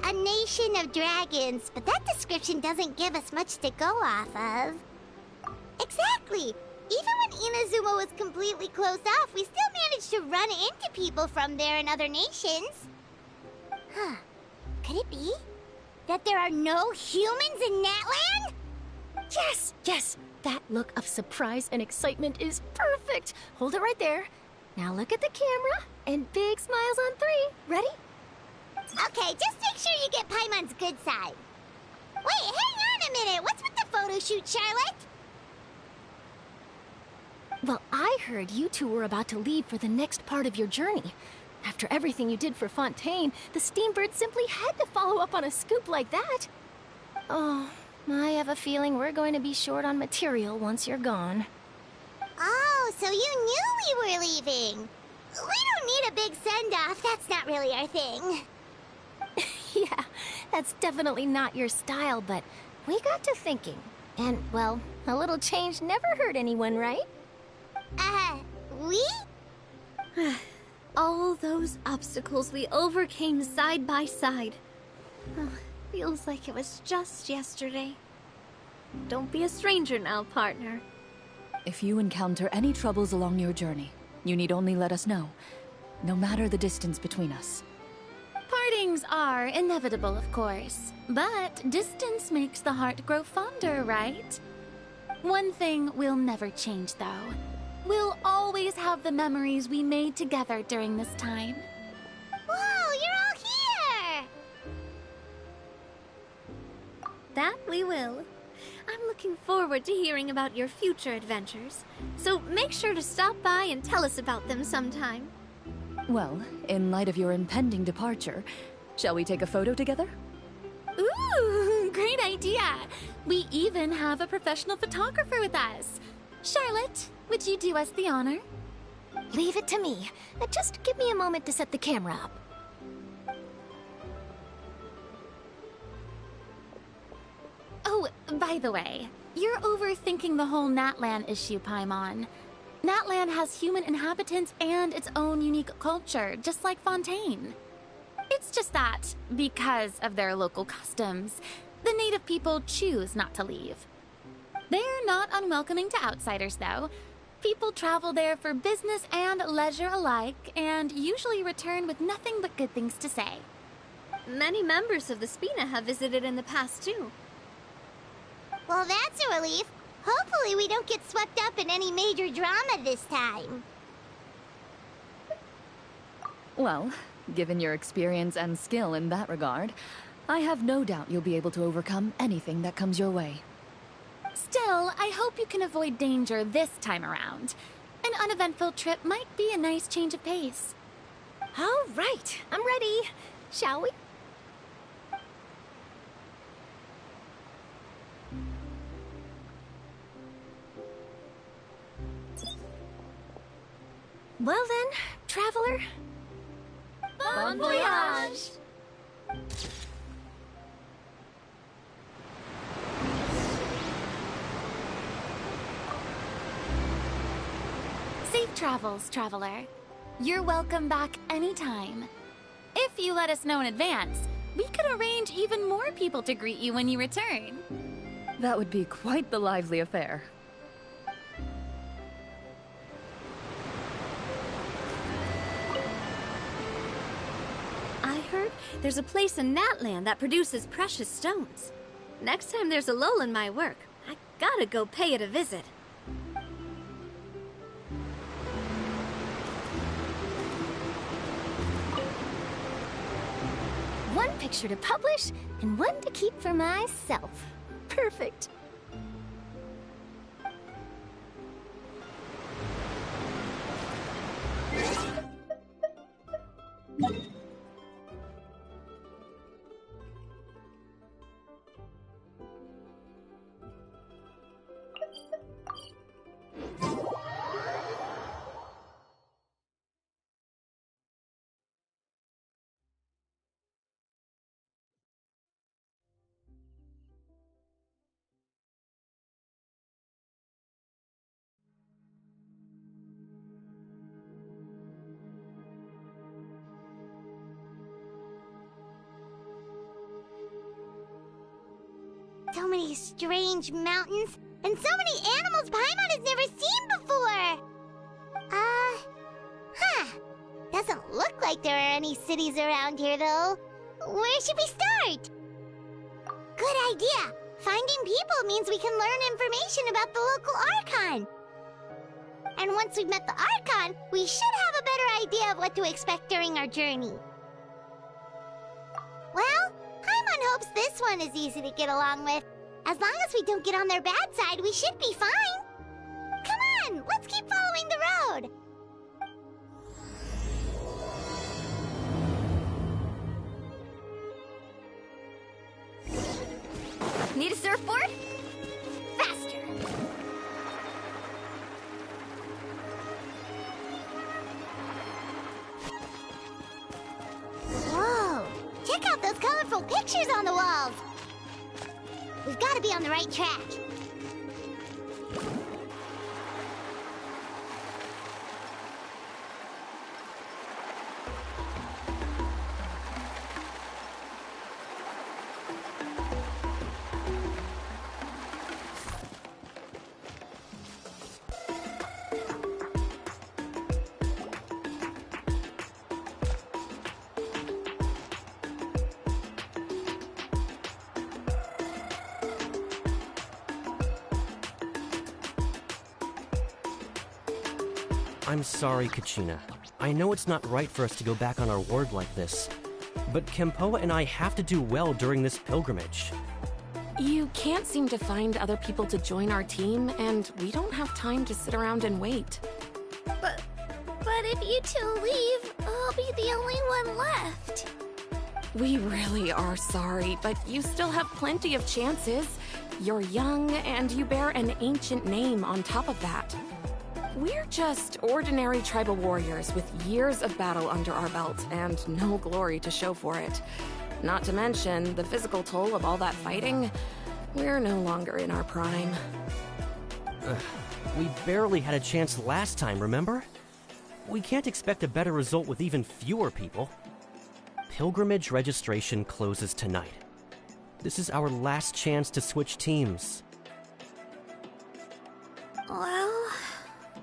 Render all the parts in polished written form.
A nation of dragons, but that description doesn't give us much to go off of. Exactly! Even when Inazuma was completely closed off, we still managed to run into people from there in other nations. Huh. Could it be that there are no humans in Natlan? Yes, yes! That look of surprise and excitement is perfect! Hold it right there. Now look at the camera, and big smiles on 3. Ready? Okay, just make sure you get Paimon's good side. Wait, hang on a minute! What's with the photo shoot, Charlotte? Well, I heard you two were about to leave for the next part of your journey. After everything you did for Fontaine, the Steambird simply had to follow up on a scoop like that. Oh, I have a feeling we're going to be short on material once you're gone. Oh, so you knew we were leaving. We don't need a big send-off. That's not really our thing. Yeah, that's definitely not your style, but we got to thinking. And, well, a little change never hurt anyone, right? We? All those obstacles we overcame side by side. Oh, feels like it was just yesterday. Don't be a stranger now, partner. If you encounter any troubles along your journey, you need only let us know, no matter the distance between us. Partings are inevitable, of course, but distance makes the heart grow fonder, right? One thing will never change, though. We'll always have the memories we made together during this time. Whoa, you're all here! That we will. I'm looking forward to hearing about your future adventures, so make sure to stop by and tell us about them sometime. Well, in light of your impending departure, shall we take a photo together? Ooh, great idea! We even have a professional photographer with us. Charlotte, would you do us the honor? Leave it to me. Just give me a moment to set the camera up. Oh, by the way, you're overthinking the whole Natlan issue, Paimon. Natlan has human inhabitants and its own unique culture, just like Fontaine. It's just that, because of their local customs, the native people choose not to leave. They're not unwelcoming to outsiders, though. People travel there for business and leisure alike, and usually return with nothing but good things to say. Many members of the Spina have visited in the past, too. Well, that's a relief. Hopefully we don't get swept up in any major drama this time. Well, given your experience and skill in that regard, I have no doubt you'll be able to overcome anything that comes your way. Still, I hope you can avoid danger this time around. An uneventful trip might be a nice change of pace. All right, I'm ready. Shall we? Well then, traveler. Bon voyage! Safe travels, traveler. You're welcome back anytime. If you let us know in advance, we could arrange even more people to greet you when you return. That would be quite the lively affair. I heard there's a place in Natlan that produces precious stones. Next time there's a lull in my work, I gotta go pay it a visit. One picture to publish, and one to keep for myself. Perfect. So many strange mountains, and so many animals Paimon has never seen before! Doesn't look like there are any cities around here, though. Where should we start? Good idea! Finding people means we can learn information about the local Archon. And once we've met the Archon, we should have a better idea of what to expect during our journey. Well, Paimon hopes this one is easy to get along with. As long as we don't get on their bad side, we should be fine. Come on, let's keep following the road. Need a surfboard? Faster! Whoa! Check out those colorful pictures on the walls! We've got to be on the right track. I'm sorry, Kachina. I know it's not right for us to go back on our word like this, but Kempoa and I have to do well during this pilgrimage. You can't seem to find other people to join our team, and we don't have time to sit around and wait. But if you two leave, I'll be the only one left. We really are sorry, but you still have plenty of chances. You're young, and you bear an ancient name on top of that. We're just ordinary tribal warriors with years of battle under our belt and no glory to show for it. Not to mention the physical toll of all that fighting. We're no longer in our prime. We barely had a chance last time, remember? We can't expect a better result with even fewer people. Pilgrimage registration closes tonight. This is our last chance to switch teams. Well,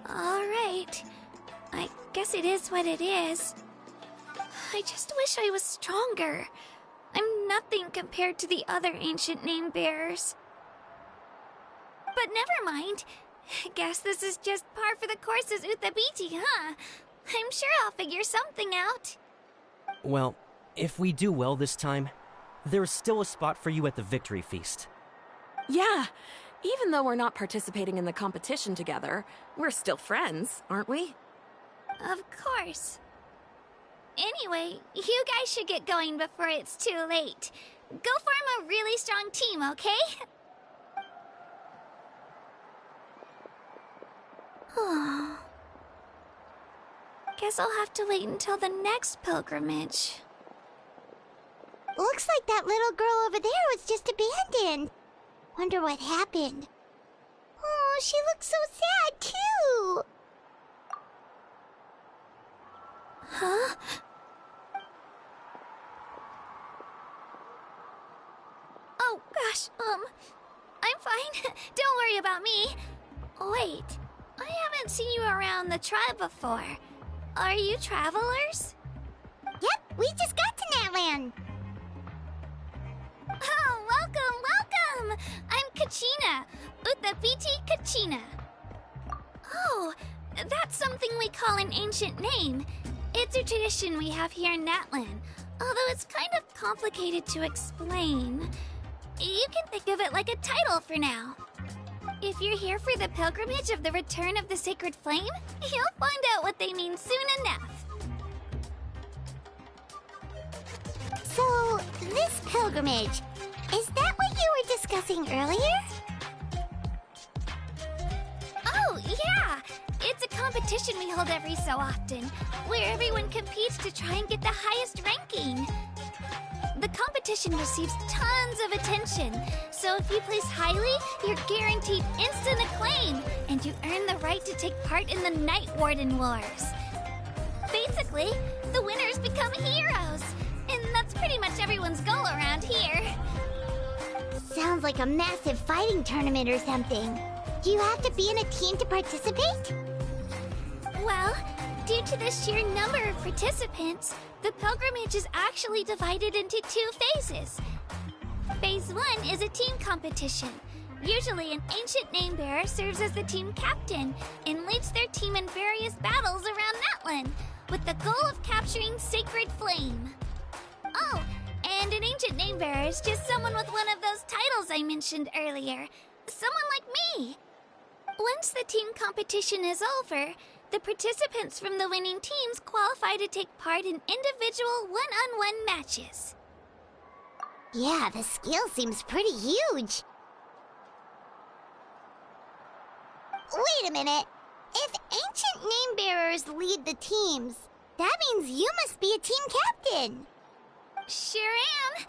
alright. I guess it is what it is. I just wish I was stronger. I'm nothing compared to the other ancient name bearers. But never mind. Guess this is just par for the course as Uthabiti, huh? I'm sure I'll figure something out. Well, if we do well this time, there's still a spot for you at the victory feast. Yeah, even though we're not participating in the competition together, we're still friends, aren't we? Of course. Anyway, you guys should get going before it's too late. Go form a really strong team, okay? Guess I'll have to wait until the next pilgrimage. Looks like that little girl over there was just abandoned. Wonder what happened. Oh, she looks so sad, too. Huh? Oh, gosh, I'm fine. Don't worry about me. Wait, I haven't seen you around the tribe before. Are you travelers? Yep, we just got to Natlan. Oh, welcome! I'm Kachina, Uthabiti Kachina. Oh, that's something we call an ancient name. It's a tradition we have here in Natlan, although it's kind of complicated to explain. You can think of it like a title for now. If you're here for the pilgrimage of the return of the sacred flame, you'll find out what they mean soon enough. So, this pilgrimage, is that what you were discussing earlier? Oh, yeah! It's a competition we hold every so often, where everyone competes to try and get the highest ranking. The competition receives tons of attention, so if you place highly, you're guaranteed instant acclaim, and you earn the right to take part in the Night Warden Wars. Basically, the winners become heroes, and that's pretty much everyone's goal around here. Sounds like a massive fighting tournament or something. Do you have to be in a team to participate? Well, due to the sheer number of participants, the pilgrimage is actually divided into 2 phases. Phase 1 is a team competition. Usually, an ancient name-bearer serves as the team captain and leads their team in various battles around Natlan, with the goal of capturing Sacred Flame. Oh, and an ancient name-bearer is just someone with one of those titles I mentioned earlier. Someone like me. Once the team competition is over, the participants from the winning teams qualify to take part in individual one-on-one matches. Yeah, the skill seems pretty huge. Wait a minute. If ancient name-bearers lead the teams, that means you must be a team captain. Sure am.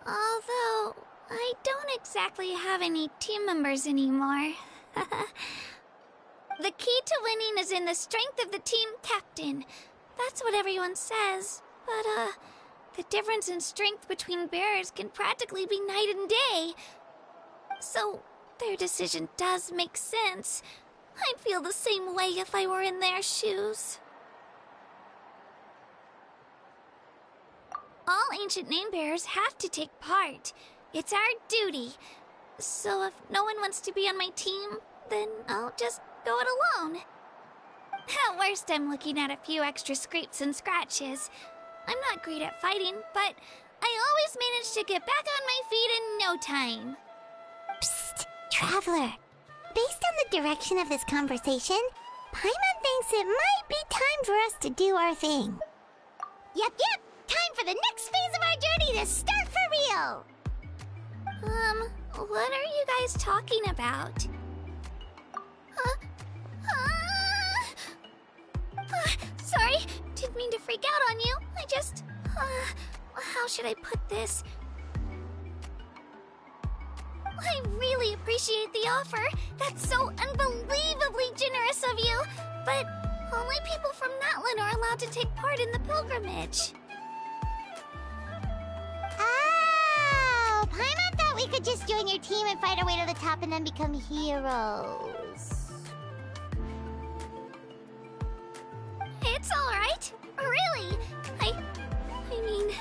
Although, I don't exactly have any team members anymore. The key to winning is in the strength of the team captain. That's what everyone says. But, the difference in strength between bearers can practically be night and day. So, their decision does make sense. I'd feel the same way if I were in their shoes. All ancient name-bearers have to take part. It's our duty. So if no one wants to be on my team, then I'll just go it alone. At worst, I'm looking at a few extra scrapes and scratches. I'm not great at fighting, but I always manage to get back on my feet in no time. Psst, Traveler. Based on the direction of this conversation, Paimon thinks it might be time for us to do our thing. Yep. Time for the next phase of our journey to start for real! What are you guys talking about? Sorry, didn't mean to freak out on you. I just, how should I put this? I really appreciate the offer. That's so unbelievably generous of you. But only people from Natlan are allowed to take part in the pilgrimage. Oh, Paimon thought we could just join your team and fight our way to the top and then become heroes. It's alright. Really. I mean,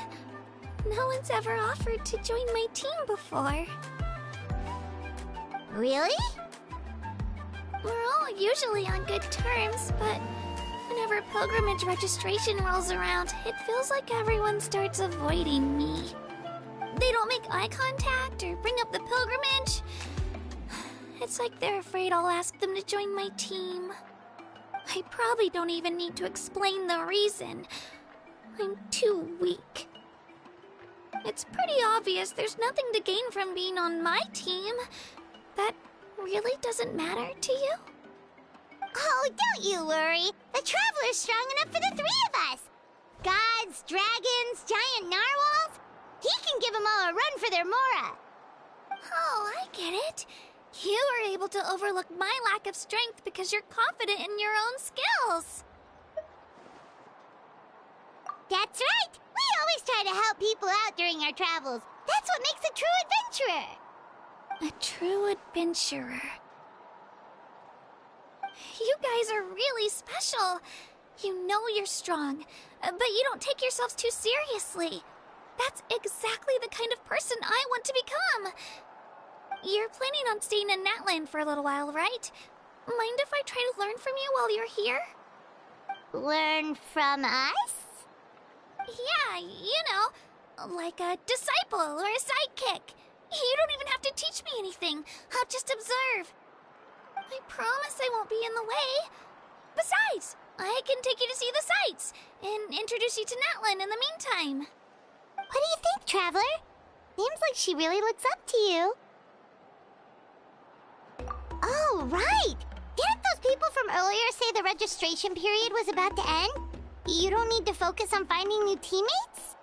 no one's ever offered to join my team before. Really? We're all usually on good terms, but whenever pilgrimage registration rolls around, it feels like everyone starts avoiding me. They don't make eye contact or bring up the pilgrimage. It's like they're afraid I'll ask them to join my team. I probably don't even need to explain the reason. I'm too weak. It's pretty obvious there's nothing to gain from being on my team. That really doesn't matter to you? Oh, don't you worry. The Traveler's strong enough for the 3 of us. Gods, dragons, giant narwhals. He can give them all a run for their Mora. Oh, I get it. You were able to overlook my lack of strength because you're confident in your own skills. That's right. We always try to help people out during our travels. That's what makes a true adventurer. A true adventurer. You guys are really special. You know you're strong, but you don't take yourselves too seriously. That's exactly the kind of person I want to become. You're planning on staying in Natlan for a little while, right? Mind if I try to learn from you while you're here? Learn from us? Yeah, you know, like a disciple or a sidekick. You don't even have to teach me anything. I'll just observe. I promise I won't be in the way. Besides, I can take you to see the sights and introduce you to Natlan in the meantime. What do you think, Traveler? Seems like she really looks up to you. Oh, right! Didn't those people from earlier say the registration period was about to end? You don't need to focus on finding new teammates?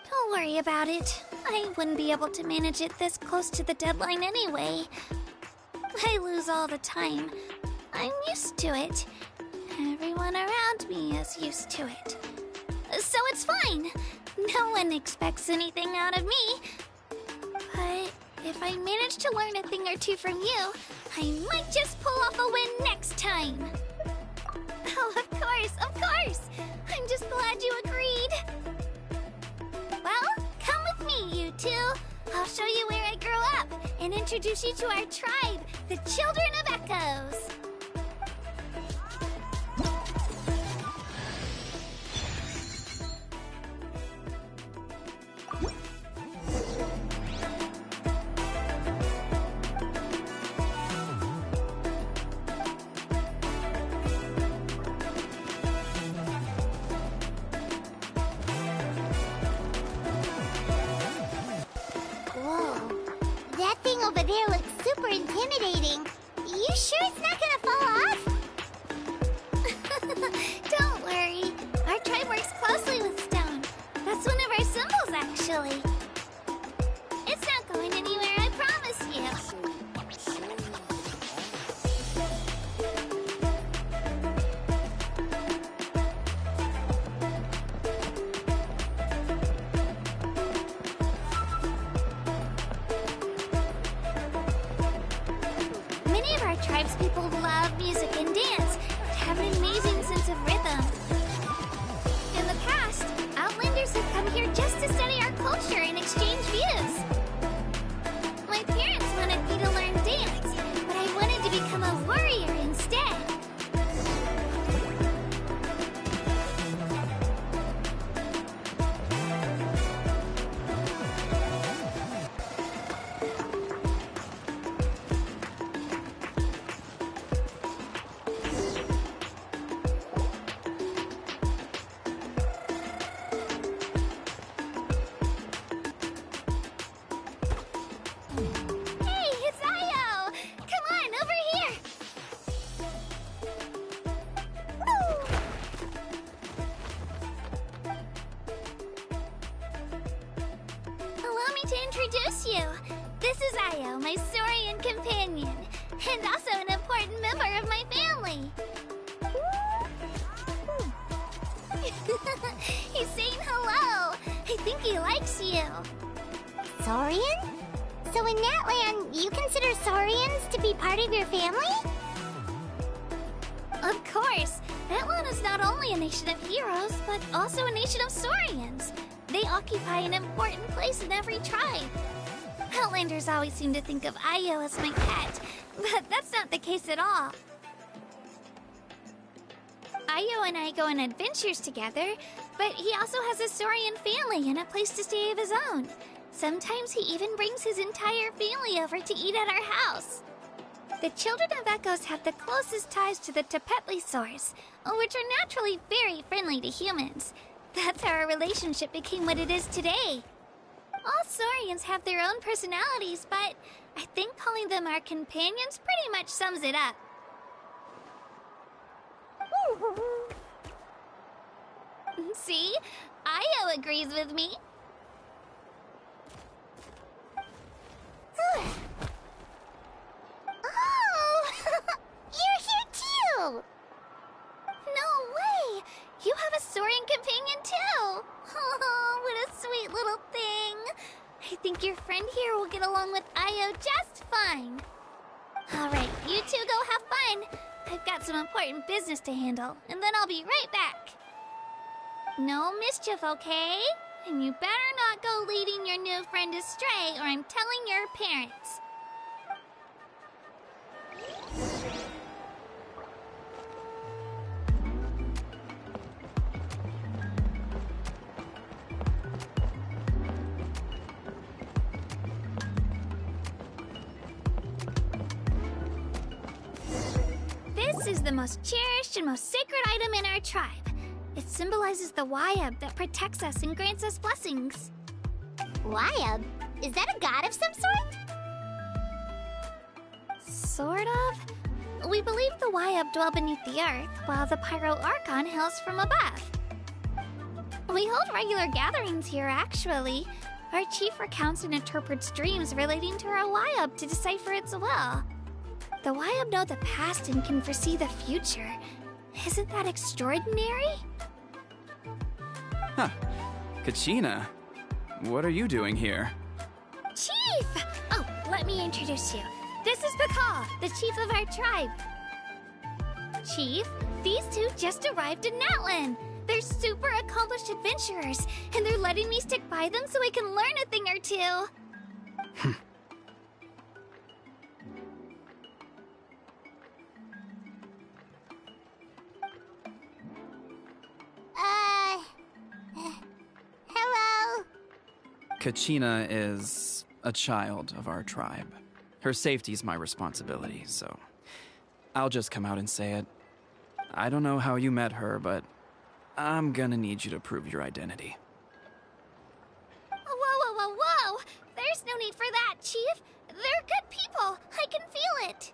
Don't worry about it. I wouldn't be able to manage it this close to the deadline anyway. I lose all the time. I'm used to it. Everyone around me is used to it. So it's fine. No one expects anything out of me. But If I manage to learn a thing or two from you, I might just pull off a win next time. Oh, of course, of course! I'm just glad you agreed. Well, come with me, you two. I'll show you where I grew up and introduce you to our tribe, the Children of Echoes. Over there looks super intimidating. You sure it's not gonna fall off? Don't worry. Our tribe works closely with stone. That's one of our symbols, actually. It's not going anywhere, I promise you. People love music and dance, but have an amazing sense of rhythm. In the past, Outlanders have come here just to study our culture and exchange views. My parents wanted me to learn dance, but I wanted to become a warrior instead. Introduce you. This is Io, my Saurian companion, and also an important member of my family. He's saying hello. I think he likes you. Saurian? So in Natlan, you consider Saurians to be part of your family? Of course. Natlan is not only a nation of heroes, but also a nation of Saurians. They occupy an important place in every tribe. Outlanders always seem to think of Io as my pet, but that's not the case at all. Io and I go on adventures together, but he also has a Saurian family and a place to stay of his own. Sometimes he even brings his entire family over to eat at our house. The Children of Echoes have the closest ties to the Tepetlisaurs, which are naturally very friendly to humans. That's how our relationship became what it is today. All Saurians have their own personalities, but I think calling them our companions pretty much sums it up. See? Io agrees with me. Oh! You're here too! No way! You have a Saurian companion too! Oh, what a sweet little thing! I think your friend here will get along with Io just fine. Alright, you two go have fun. I've got some important business to handle, and then I'll be right back. No mischief, okay? And you better not go leading your new friend astray, or I'm telling your parents. This is the most cherished and most sacred item in our tribe. It symbolizes the Wyab that protects us and grants us blessings. Wyab? Is that a god of some sort? Sort of. We believe the Wyab dwell beneath the earth, while the Pyro Archon hails from above. We hold regular gatherings here, actually. Our chief recounts and interprets dreams relating to our Wyab to decipher its will. The Wyab know the past and can foresee the future. Isn't that extraordinary? Huh. Kachina, what are you doing here? Chief! Oh, let me introduce you. This is Pakal, the chief of our tribe. Chief, these two just arrived in Natlan. They're super accomplished adventurers, and they're letting me stick by them so I can learn a thing or two. Hello? Kachina is a child of our tribe. Her safety's my responsibility, so I'll just come out and say it. I don't know how you met her, but I'm gonna need you to prove your identity. Whoa! There's no need for that, Chief. They're good people. I can feel it.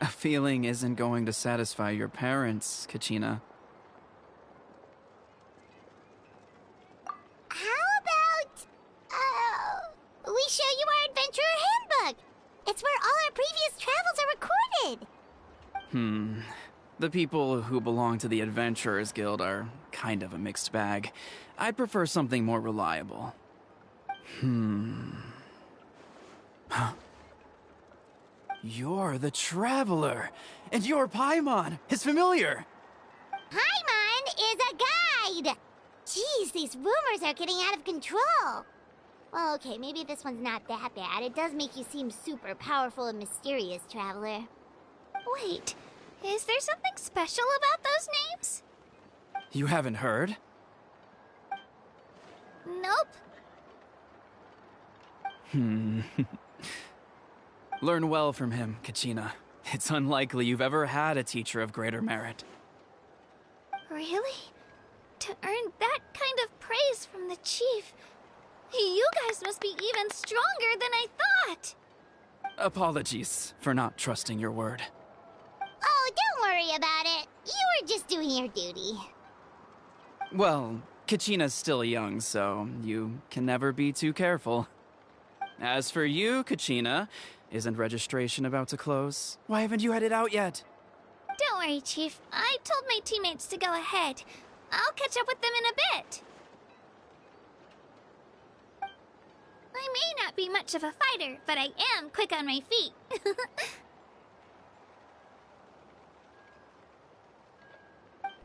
A feeling isn't going to satisfy your parents, Kachina. How about, we show you our adventurer handbook? It's where all our previous travels are recorded. The people who belong to the Adventurers Guild are kind of a mixed bag. I'd prefer something more reliable. You're the Traveler, and you're Paimon, his familiar. Paimon is a guide! Jeez, these rumors are getting out of control. Well, okay, maybe this one's not that bad. It does make you seem super powerful and mysterious, Traveler. Wait, is there something special about those names? You haven't heard? Nope. Learn well from him, Kachina. It's unlikely you've ever had a teacher of greater merit. Really? To earn that kind of praise from the chief, you guys must be even stronger than I thought. Apologies for not trusting your word. Oh, don't worry about it. You were just doing your duty. Well, Kachina's still young, so you can never be too careful. As for you, Kachina, isn't registration about to close? Why haven't you headed out yet? Don't worry, Chief. I told my teammates to go ahead. I'll catch up with them in a bit. I may not be much of a fighter, but I am quick on my feet.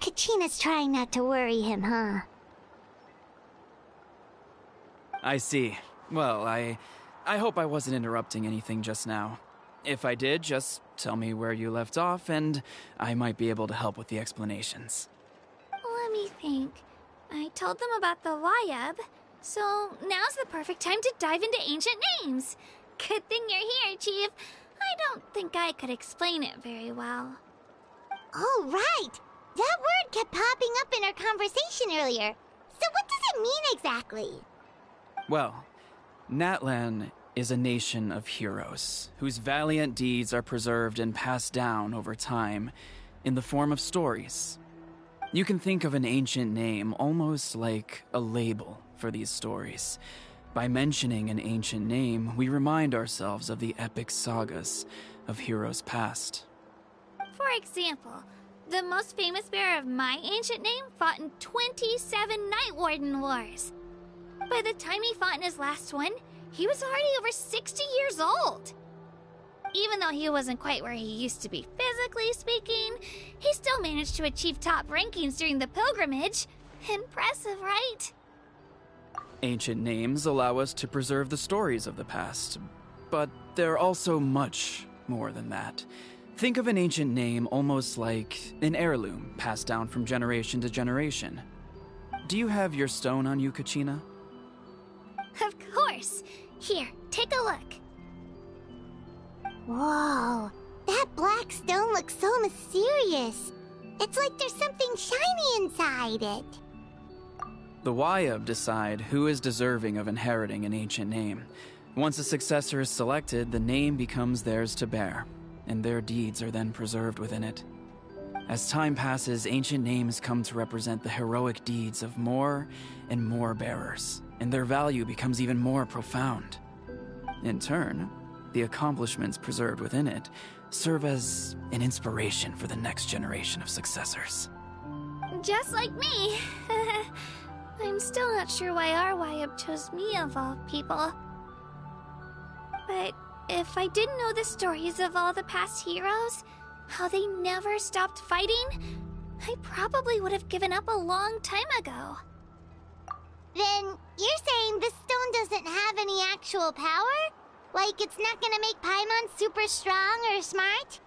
Kachina's trying not to worry him, huh? I see. Well, I hope I wasn't interrupting anything just now. If I did, just tell me where you left off, and I might be able to help with the explanations. Let me think. I told them about the Wayab, so now's the perfect time to dive into ancient names. Good thing you're here, Chief. I don't think I could explain it very well. Oh, right! That word kept popping up in our conversation earlier. So what does it mean exactly? Well, Natlan is a nation of heroes whose valiant deeds are preserved and passed down over time in the form of stories. You can think of an ancient name almost like a label for these stories. By mentioning an ancient name, we remind ourselves of the epic sagas of heroes past. For example, the most famous bearer of my ancient name fought in 27 Night Warden Wars. By the time he fought in his last one, he was already over 60 years old. Even though he wasn't quite where he used to be physically speaking, he still managed to achieve top rankings during the pilgrimage. Impressive, right? Ancient names allow us to preserve the stories of the past, but they're also much more than that. Think of an ancient name almost like an heirloom passed down from generation to generation. Do you have your stone on you, Kachina? Of course. Here, take a look. Whoa, that black stone looks so mysterious. It's like there's something shiny inside it. The Wayab decide who is deserving of inheriting an ancient name. Once a successor is selected, the name becomes theirs to bear, and their deeds are then preserved within it. As time passes, ancient names come to represent the heroic deeds of more and more bearers, and their value becomes even more profound. In turn, the accomplishments preserved within it serve as an inspiration for the next generation of successors. Just like me. I'm still not sure why our Wayab chose me of all people. But if I didn't know the stories of all the past heroes, how they never stopped fighting, I probably would have given up a long time ago. Then you're saying this stone doesn't have any actual power? Like it's not gonna make Paimon super strong or smart?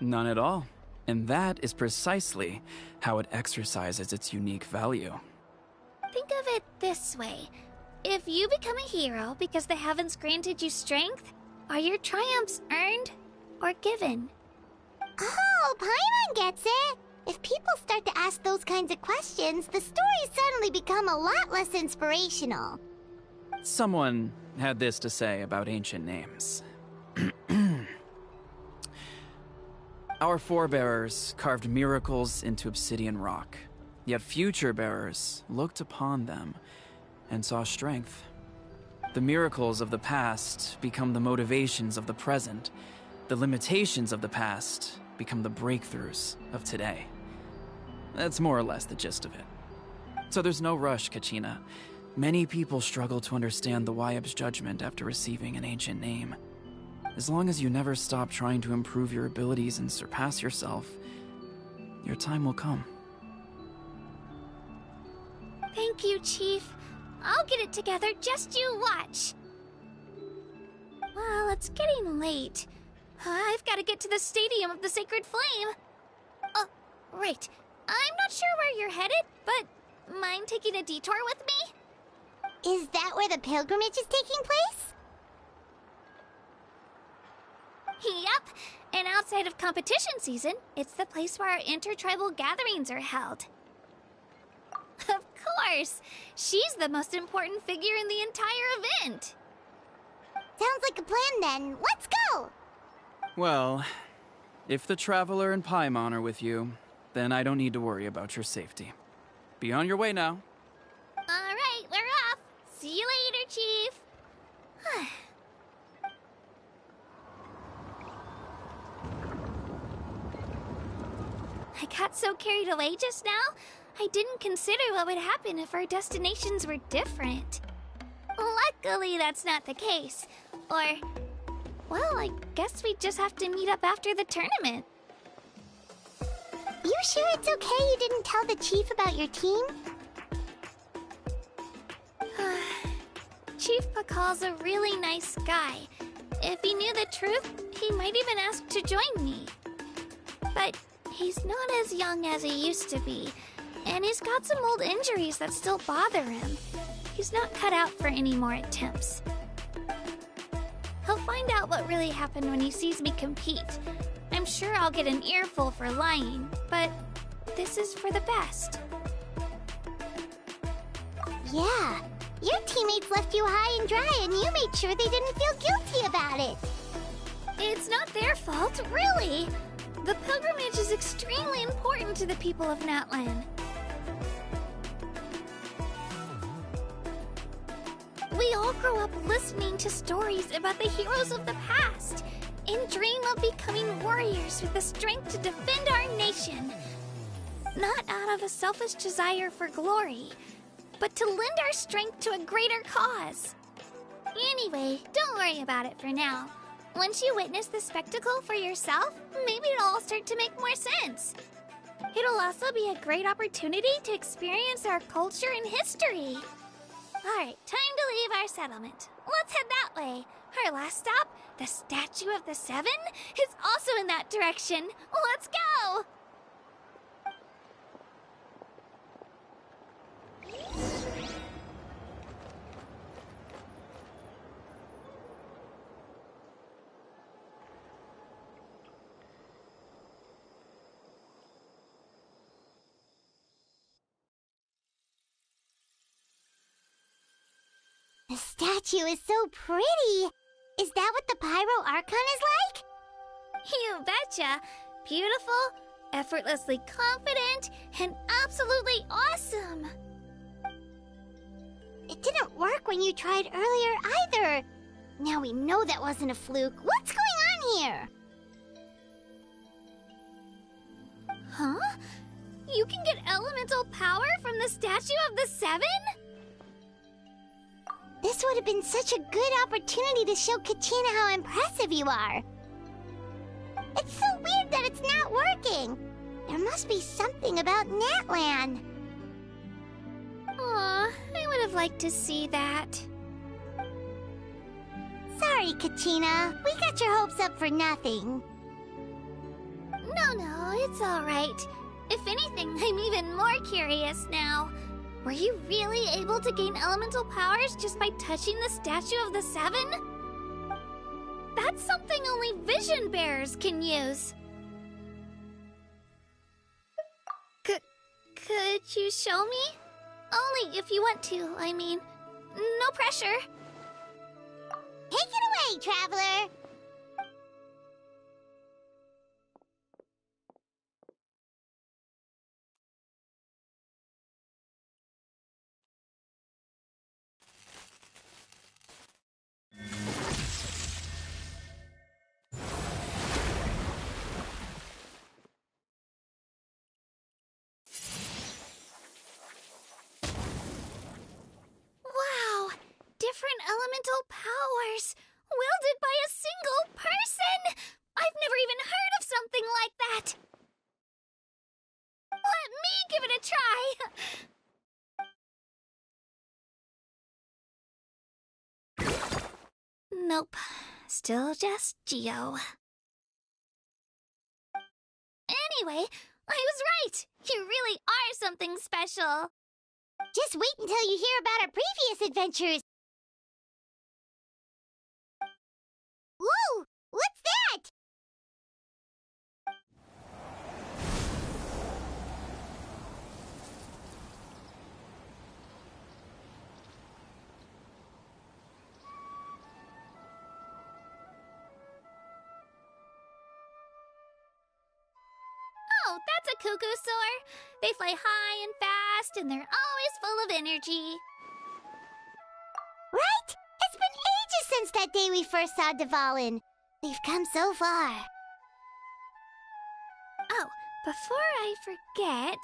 None at all. And that is precisely how it exercises its unique value. Think of it this way. If you become a hero because the heavens granted you strength, are your triumphs earned or given? Oh, Paimon gets it! If people start to ask those kinds of questions, the stories suddenly become a lot less inspirational. Someone had this to say about ancient names. Our forebears carved miracles into obsidian rock, yet future bearers looked upon them and saw strength. The miracles of the past become the motivations of the present. The limitations of the past become the breakthroughs of today. That's more or less the gist of it. So there's no rush, Kachina. Many people struggle to understand the Wyab's judgment after receiving an ancient name. As long as you never stop trying to improve your abilities and surpass yourself, your time will come. Thank you, Chief. I'll get it together, just you watch. Well, it's getting late. I've got to get to the Stadium of the Sacred Flame. Oh, right. I'm not sure where you're headed, but mind taking a detour with me? Is that where the pilgrimage is taking place? Yep, and outside of competition season, it's the place where our intertribal gatherings are held. Of course! She's the most important figure in the entire event! Sounds like a plan then. Let's go! Well, if the Traveler and Paimon are with you, then I don't need to worry about your safety. Be on your way now. Alright, we're off! See you later, Chief! I got so carried away just now, I didn't consider what would happen if our destinations were different. Luckily, that's not the case. Or, well, I guess we just have to meet up after the tournament. You sure it's okay you didn't tell the chief about your team? Chief Pakal's a really nice guy. If he knew the truth, he might even ask to join me. But he's not as young as he used to be, and he's got some old injuries that still bother him. He's not cut out for any more attempts. He'll find out what really happened when he sees me compete. I'm sure I'll get an earful for lying, but this is for the best. Yeah, your teammates left you high and dry and you made sure they didn't feel guilty about it. It's not their fault, really. The pilgrimage is extremely important to the people of Natlan. We all grow up listening to stories about the heroes of the past and dream of becoming warriors with the strength to defend our nation. Not out of a selfish desire for glory, but to lend our strength to a greater cause. Anyway, don't worry about it for now. Once you witness the spectacle for yourself, maybe it'll all start to make more sense. It'll also be a great opportunity to experience our culture and history. Alright, time to leave our settlement. Let's head that way. Our last stop, the Statue of the Seven, is also in that direction. Let's go! The statue is so pretty. Is that what the Pyro Archon is like? You betcha. Beautiful, effortlessly confident, and absolutely awesome. It didn't work when you tried earlier either. Now we know that wasn't a fluke. What's going on here? Huh? You can get elemental power from the Statue of the Seven? This would have been such a good opportunity to show Kachina how impressive you are. It's so weird that it's not working. There must be something about Natlan. Aw, I would have liked to see that. Sorry, Kachina. We got your hopes up for nothing. No, it's alright. If anything, I'm even more curious now. Were you really able to gain elemental powers just by touching the Statue of the Seven? That's something only vision bearers can use. Could you show me? Only if you want to, I mean. No pressure. Take it away, Traveler! Wow! Different elemental powers! Wielded by a single person! I've never even heard of something like that! Let me give it a try! Nope. Still just Geo. Anyway, I was right! You really are something special! Just wait until you hear about our previous adventures. Whoa! What's that? Oh, that's a cuckoo soar. They fly high and fast, and they're always full of energy. Right? It's been ages since that day we first saw Dvalin. We've come so far. Oh, before I forget,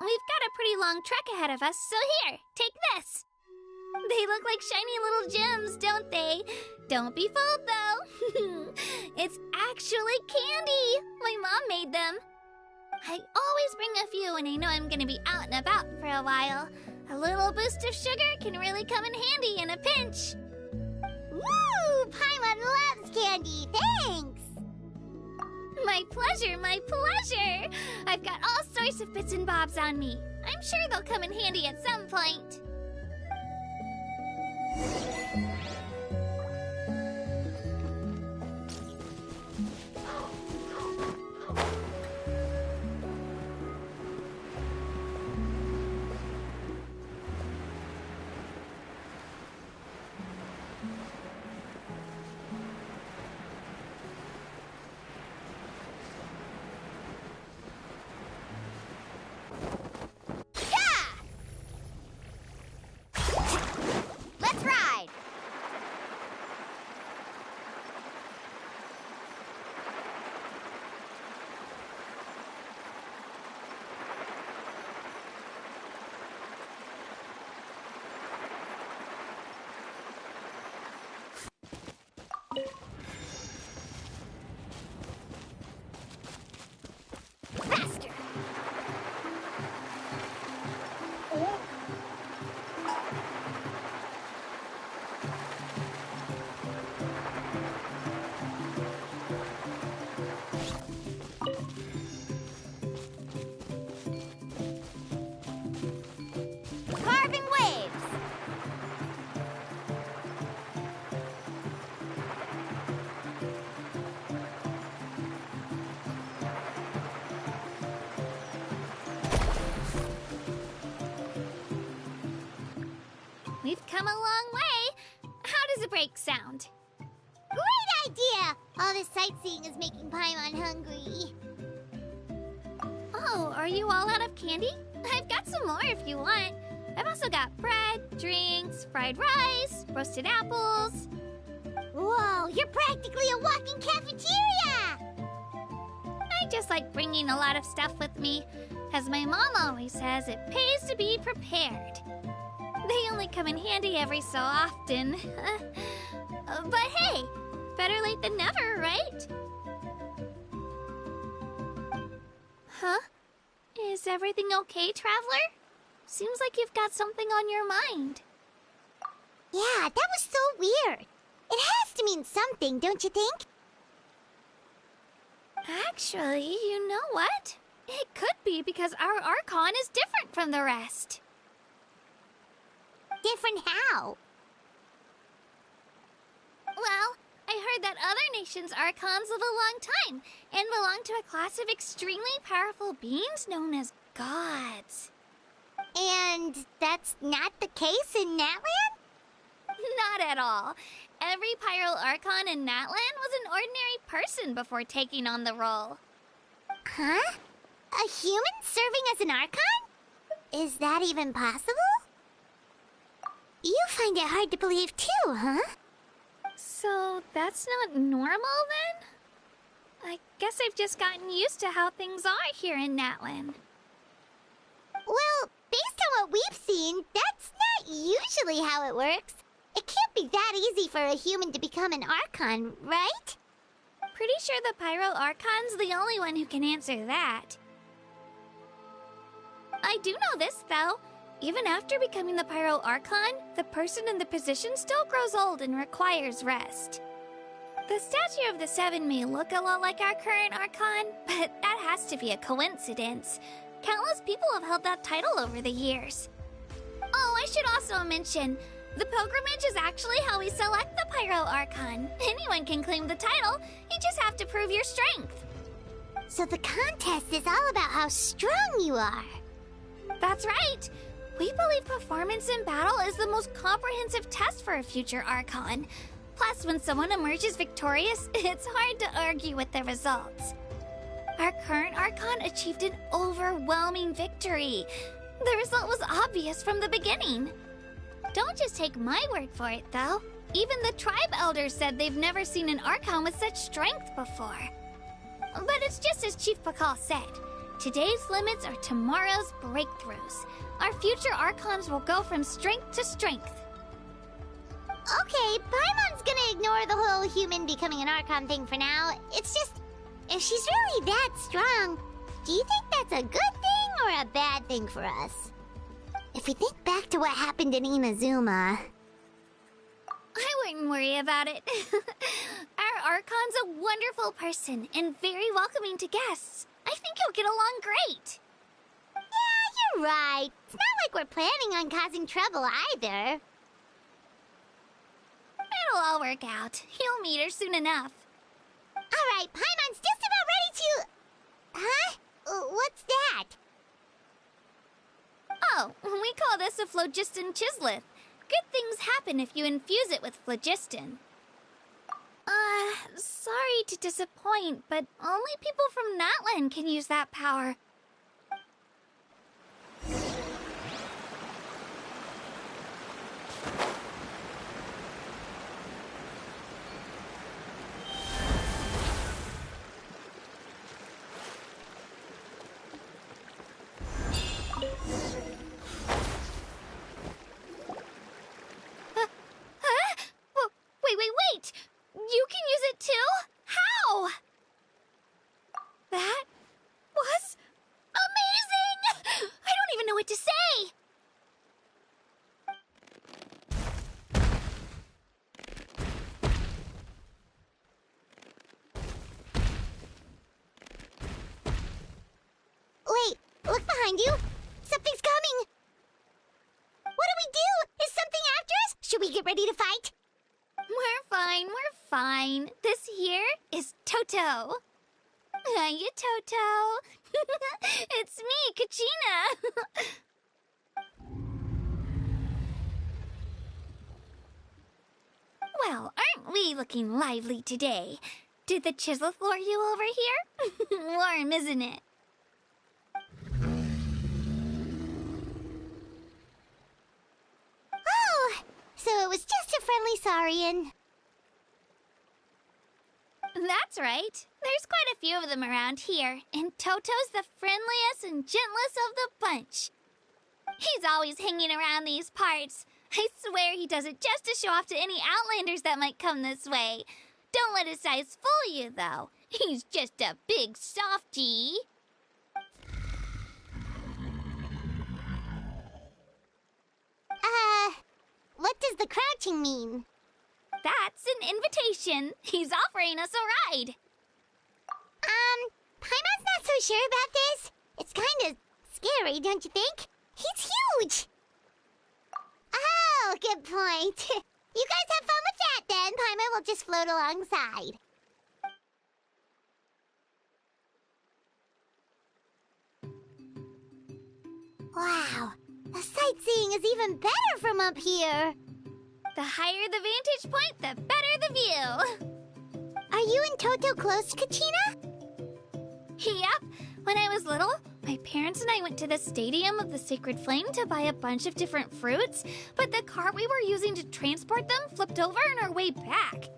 we've got a pretty long trek ahead of us, so here, take this. They look like shiny little gems, don't they? Don't be fooled, though. It's actually candy. My mom made them. I always bring a few when I know I'm gonna be out and about for a while. A little boost of sugar can really come in handy in a pinch. Woo! Paimon loves candy. Thanks! My pleasure, my pleasure! I've got all sorts of bits and bobs on me. I'm sure they'll come in handy at some point. Let's ride! Faster! Carving waves! We've come a long way. How does a break sound? Great idea! All this sightseeing is making Paimon hungry. Oh, are you all out of candy? I've got some more if you want. I've also got bread, drinks, fried rice, roasted apples. Whoa, you're practically a walking cafeteria! I just like bringing a lot of stuff with me. As my mom always says, it pays to be prepared. They they only come in handy every so often. But hey, better late than never, right? Huh? Is everything okay, Traveler? Seems like you've got something on your mind. Yeah, that was so weird. It has to mean something, don't you think? Actually, you know what? It could be because our Archon is different from the rest. Different how? Well, I heard that other nations' Archons live a long time and belong to a class of extremely powerful beings known as gods. And that's not the case in Natlan? Not at all. Every Pyro Archon in Natlan was an ordinary person before taking on the role. Huh? A human serving as an Archon? Is that even possible? You find it hard to believe too, huh? So that's not normal then? I guess I've just gotten used to how things are here in Natlan. Well, based on what we've seen, that's not usually how it works. It can't be that easy for a human to become an Archon, right? Pretty sure the Pyro Archon's the only one who can answer that. I do know this, though. Even after becoming the Pyro Archon, the person in the position still grows old and requires rest. The statue of the Seven may look a lot like our current Archon, but that has to be a coincidence. Countless people have held that title over the years. Oh, I should also mention, the pilgrimage is actually how we select the Pyro Archon. Anyone can claim the title, you just have to prove your strength. So the contest is all about how strong you are. That's right. We believe performance in battle is the most comprehensive test for a future Archon. Plus, when someone emerges victorious, it's hard to argue with the results. Our current Archon achieved an overwhelming victory. The result was obvious from the beginning. Don't just take my word for it, though. Even the tribe elders said they've never seen an Archon with such strength before. But it's just as Chief Pakal said. Today's limits are tomorrow's breakthroughs. Our future Archons will go from strength to strength. Okay, Paimon's gonna ignore the whole human becoming an Archon thing for now. It's just, if she's really that strong, do you think that's a good thing or a bad thing for us? If we think back to what happened in Inazuma... I wouldn't worry about it. Our Archon's a wonderful person and very welcoming to guests. I think you'll get along great. Yeah, you're right. It's not like we're planning on causing trouble either. It'll all work out. You'll meet her soon enough. Alright, Paimon's just about ready to... Huh? What's that? Oh, we call this a phlogiston chisleth. Good things happen if you infuse it with phlogiston. Sorry to disappoint, but only people from Natlan can use that power. Wait! You can use it too? How? That was amazing! I don't even know what to say! Wait, look behind you. Something's coming. What do we do? Is something after us? Should we get ready to fight? We're fine. This here is Toto. Hiya, Toto. It's me, Kachina. Well, aren't we looking lively today? Did the chisel lure you over here? Warm, isn't it? Oh, so it was just a friendly saurian. That's right. There's quite a few of them around here, and Toto's the friendliest and gentlest of the bunch. He's always hanging around these parts. I swear he does it just to show off to any Outlanders that might come this way. Don't let his size fool you, though. He's just a big softie. What does the crouching mean? That's an invitation. He's offering us a ride. Paimon's not so sure about this. It's kinda scary, don't you think? He's huge! Oh, good point. You guys have fun with that then. Paimon will just float alongside. Wow, the sightseeing is even better from up here. The higher the vantage point, the better the view. Are you and Toto close, Kachina? Yep. When I was little, my parents and I went to the Stadium of the Sacred Flame to buy a bunch of different fruits, but the cart we were using to transport them flipped over on our way back.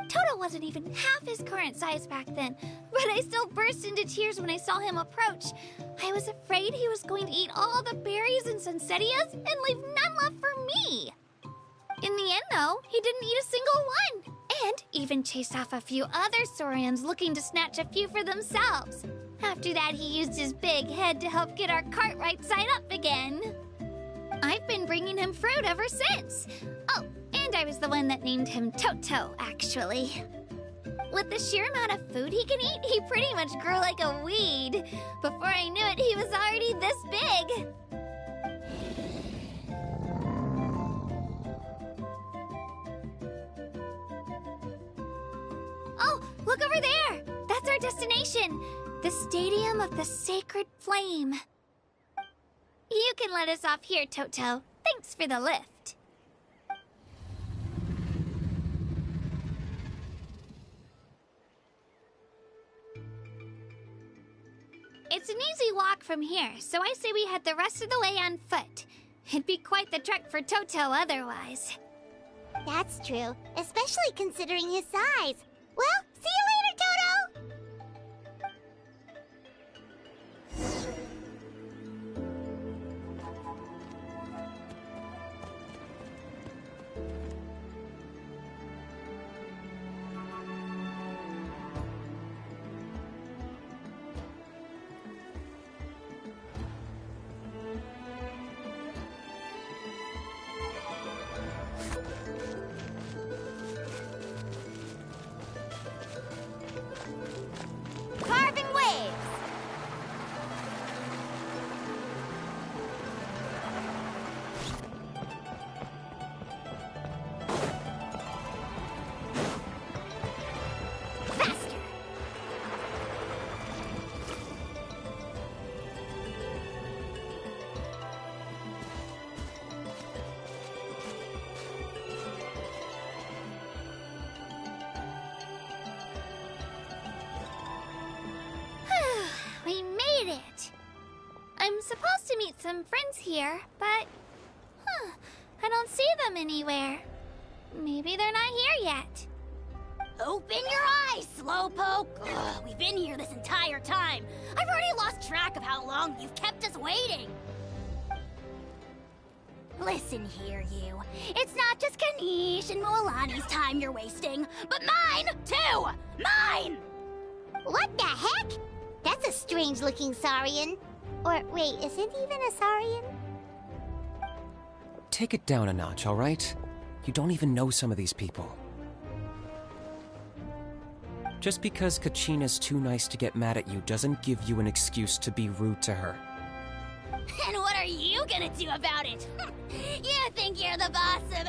Toto wasn't even half his current size back then, but I still burst into tears when I saw him approach. I was afraid he was going to eat all the berries and sunsettias and leave none left for me. In the end, though, he didn't eat a single one, and even chased off a few other Saurians looking to snatch a few for themselves. After that, he used his big head to help get our cart right side up again. I've been bringing him fruit ever since. Oh, and I was the one that named him Toto, actually. With the sheer amount of food he can eat, he pretty much grew like a weed. Before I knew it, he was already this big. Oh, look over there! That's our destination! The Stadium of the Sacred Flame. You can let us off here, Toto. Thanks for the lift. It's an easy walk from here, so I say we head the rest of the way on foot. It'd be quite the trek for Toto otherwise. That's true, especially considering his size. Well, see you later, Toto! Carving waves! Faster! We made it! I'm supposed to meet some friends here, but... I don't see them anywhere. Maybe they're not here yet. Open your eyes, Slowpoke! Ugh, we've been here this entire time. I've already lost track of how long you've kept us waiting. Listen here, you. It's not just Kanish and Moalani's time you're wasting, but mine, too! Mine! What the heck? That's a strange-looking Saurian. Or, wait, is it even a Saurian? Take it down a notch, all right? You don't even know some of these people. Just because Kachina's too nice to get mad at you doesn't give you an excuse to be rude to her. And what are you gonna do about it? You think you're the boss of...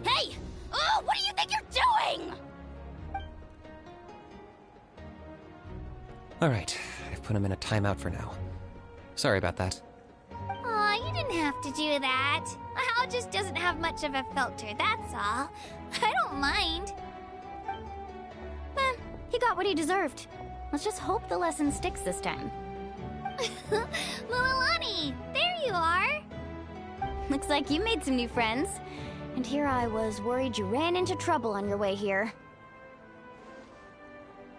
Hey! Oh, what do you think you're doing? All right, I've put him in a timeout for now. Sorry about that. Aw, you didn't have to do that. Hal just doesn't have much of a filter, that's all. I don't mind. He got what he deserved. Let's just hope the lesson sticks this time. Mualani, there you are. Looks like you made some new friends. And here I was worried you ran into trouble on your way here.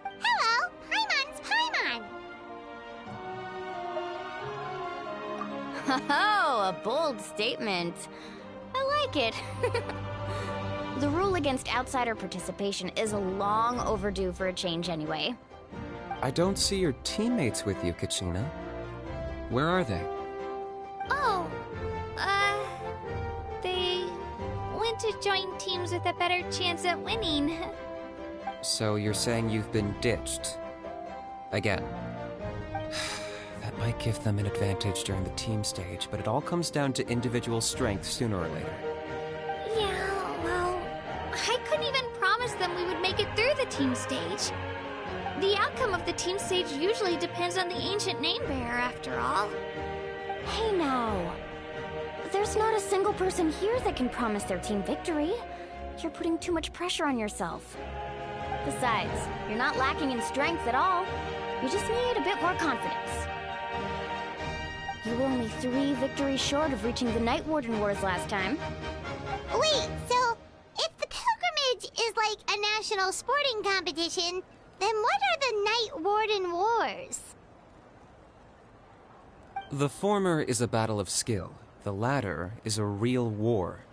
Hello, Paimon's Paimon! Oh, a bold statement. I like it. The rule against outsider participation is long overdue for a change anyway. I don't see your teammates with you, Kachina. Where are they? Oh, they went to join teams with a better chance at winning. So you're saying you've been ditched? Again. That might give them an advantage during the team stage, but it all comes down to individual strength sooner or later. Yeah, well, I couldn't even promise them we would make it through the team stage. The outcome of the team stage usually depends on the ancient name bearer, after all. Hey now. There's not a single person here that can promise their team victory. You're putting too much pressure on yourself. Besides, you're not lacking in strength at all. You just need a bit more confidence. You were only 3 victories short of reaching the Night Warden Wars last time. Wait, so if the pilgrimage is like a national sporting competition, then what are the Night Warden Wars? The former is a battle of skill. The latter is a real war.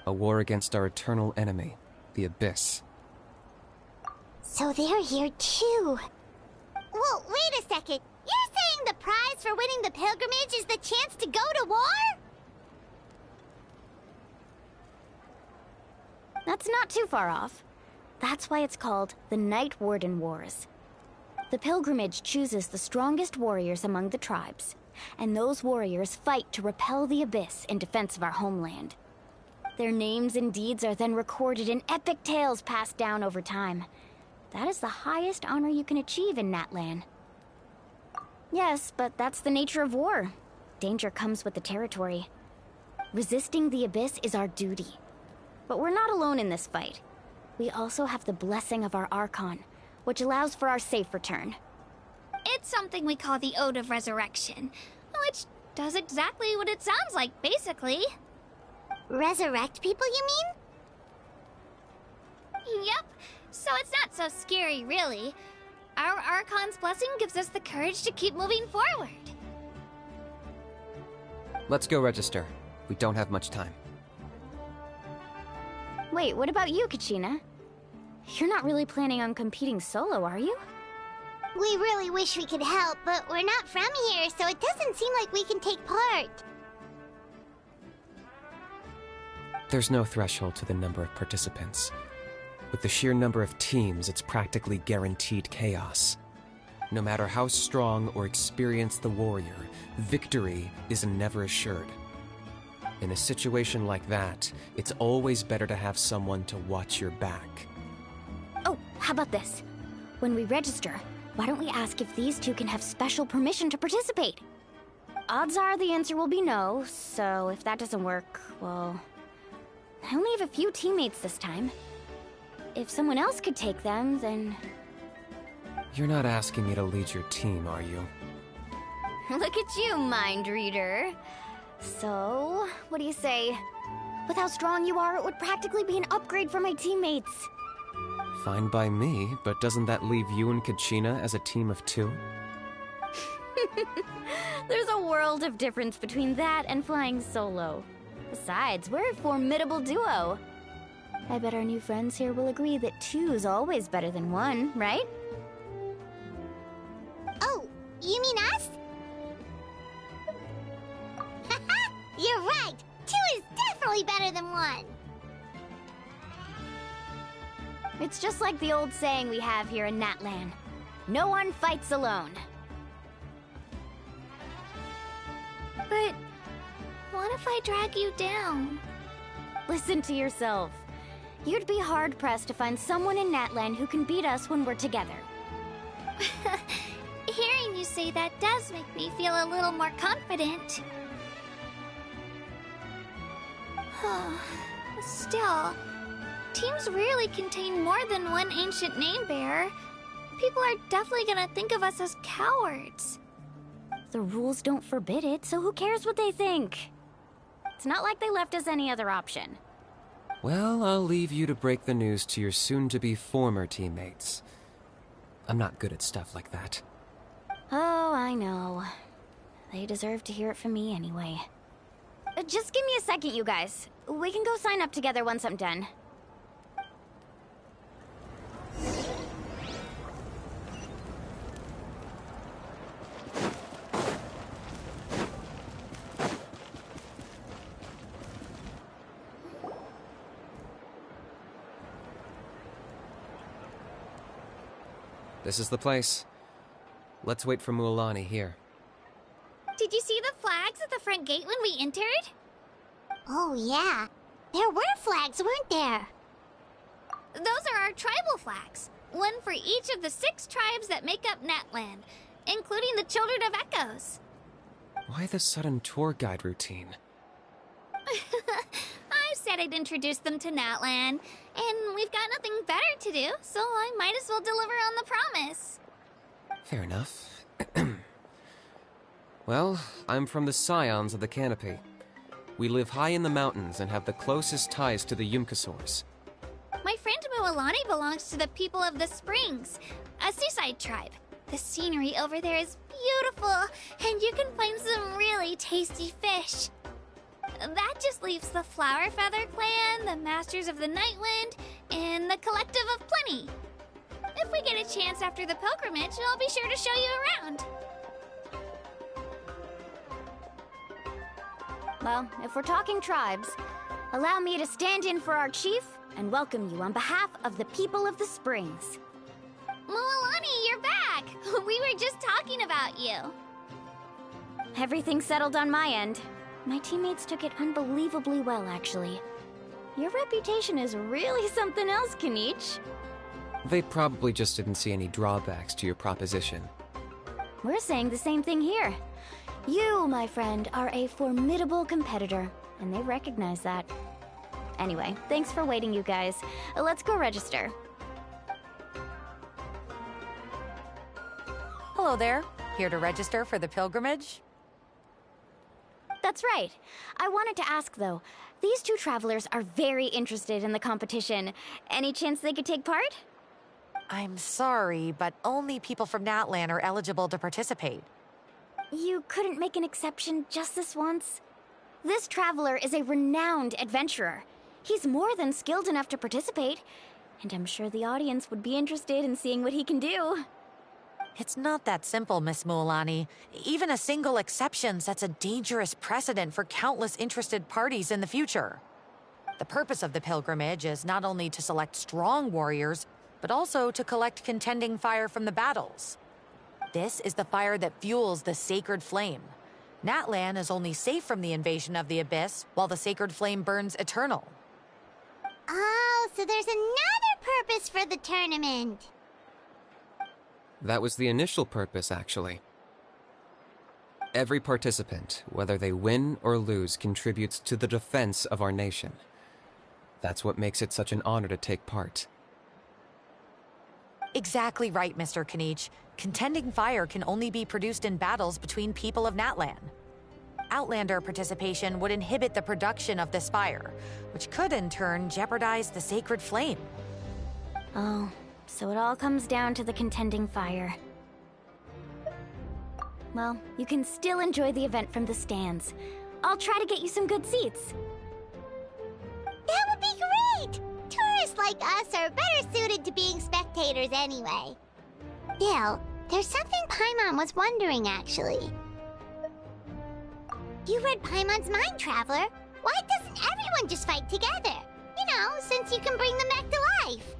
A war against our eternal enemy, the Abyss. So they're here too. Well, wait a second. You're saying the prize for winning the pilgrimage is the chance to go to war? That's not too far off. That's why it's called the Night Warden Wars. The pilgrimage chooses the strongest warriors among the tribes, and those warriors fight to repel the Abyss in defense of our homeland. Their names and deeds are then recorded in epic tales passed down over time. That is the highest honor you can achieve in Natlan. Yes, but that's the nature of war. Danger comes with the territory. Resisting the Abyss is our duty. But we're not alone in this fight. We also have the blessing of our Archon, which allows for our safe return. It's something we call the Ode of Resurrection, which does exactly what it sounds like, basically. Resurrect people, you mean? Yep, so it's not so scary, really. Our Archon's blessing gives us the courage to keep moving forward. Let's go register. We don't have much time. Wait, what about you, Kachina? You're not really planning on competing solo, are you? We really wish we could help, but we're not from here, so it doesn't seem like we can take part. There's no threshold to the number of participants. With the sheer number of teams, it's practically guaranteed chaos. No matter how strong or experienced the warrior, victory is never assured. In a situation like that, it's always better to have someone to watch your back. Oh, how about this? When we register, why don't we ask if these two can have special permission to participate? Odds are the answer will be no, so if that doesn't work, well... I only have a few teammates this time. If someone else could take them, then... You're not asking me to lead your team, are you? Look at you, mind reader. So, what do you say? With how strong you are, it would practically be an upgrade for my teammates. Fine by me, but doesn't that leave you and Kachina as a team of 2? There's a world of difference between that and flying solo. Besides, we're a formidable duo. I bet our new friends here will agree that 2's always better than 1, right? Oh, you mean us? Haha, you're right! 2 is definitely better than 1! It's just like the old saying we have here in Natlan. No one fights alone. But what if I drag you down? Listen to yourself. You'd be hard-pressed to find someone in Natlan who can beat us when we're together. Hearing you say that does make me feel a little more confident. Still, teams rarely contain more than one ancient name bearer. People are definitely gonna think of us as cowards. The rules don't forbid it, so who cares what they think? It's not like they left us any other option. Well, I'll leave you to break the news to your soon-to-be former teammates. I'm not good at stuff like that. Oh, I know. They deserve to hear it from me anyway. Just give me a second, you guys. We can go sign up together once I'm done. This is the place. Let's wait for Mualani here. Did you see the flags at the front gate when we entered? Oh, yeah. There were flags, weren't there? Those are our tribal flags. One for each of the 6 tribes that make up Natlan, including the Children of Echoes. Why the sudden tour guide routine? I said I'd introduce them to Natlan, and we've got nothing better to do, so I might as well deliver on the promise. Fair enough. Well, I'm from the Scions of the Canopy. We live high in the mountains and have the closest ties to the Yumkasaurs. My friend Mualani belongs to the people of the Springs, a seaside tribe. The scenery over there is beautiful, and you can find some really tasty fish. That just leaves the Flower Feather Clan, the Masters of the Nightwind, and the Collective of Plenty. If we get a chance after the pilgrimage, I'll be sure to show you around. Well, if we're talking tribes, allow me to stand in for our chief and welcome you on behalf of the people of the Springs. Mualani, you're back! We were just talking about you. Everything's settled on my end. My teammates took it unbelievably well, actually. Your reputation is really something else, Kanich. They probably just didn't see any drawbacks to your proposition. We're saying the same thing here. You, my friend, are a formidable competitor, and they recognize that. Anyway, thanks for waiting, you guys. Let's go register. Hello there. Here to register for the pilgrimage? That's right. I wanted to ask, though. These 2 travelers are very interested in the competition. Any chance they could take part? I'm sorry, but only people from Natlan are eligible to participate. You couldn't make an exception just this once? This traveler is a renowned adventurer. He's more than skilled enough to participate, and I'm sure the audience would be interested in seeing what he can do. It's not that simple, Miss Mualani. Even a single exception sets a dangerous precedent for countless interested parties in the future. The purpose of the pilgrimage is not only to select strong warriors, but also to collect contending fire from the battles. This is the fire that fuels the sacred flame. Natlan is only safe from the invasion of the Abyss, while the sacred flame burns eternal. Oh, so there's another purpose for the tournament. That was the initial purpose, actually. Every participant, whether they win or lose, contributes to the defense of our nation. That's what makes it such an honor to take part. Exactly right, Mr. Kanich. Contending fire can only be produced in battles between people of Natlan. Outlander participation would inhibit the production of this fire, which could in turn jeopardize the sacred flame. Oh, so it all comes down to the contending fire. Well, you can still enjoy the event from the stands. I'll try to get you some good seats. That would be great! Tourists like us are better suited to being spectators anyway. Still, there's something Paimon was wondering, actually. You read Paimon's mind, Traveler. Why doesn't everyone just fight together? You know, since you can bring them back to life.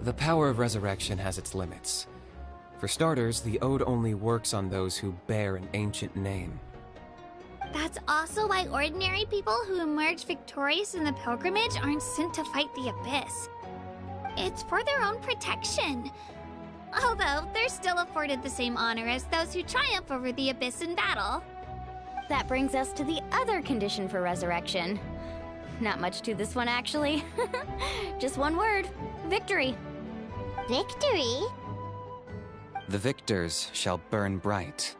The power of resurrection has its limits. For starters, the Ode only works on those who bear an ancient name. That's also why ordinary people who emerge victorious in the pilgrimage aren't sent to fight the Abyss. It's for their own protection. Although, they're still afforded the same honor as those who triumph over the Abyss in battle. That brings us to the other condition for resurrection. Not much to this one, actually. Just one word. Victory. Victory? The victors shall burn bright,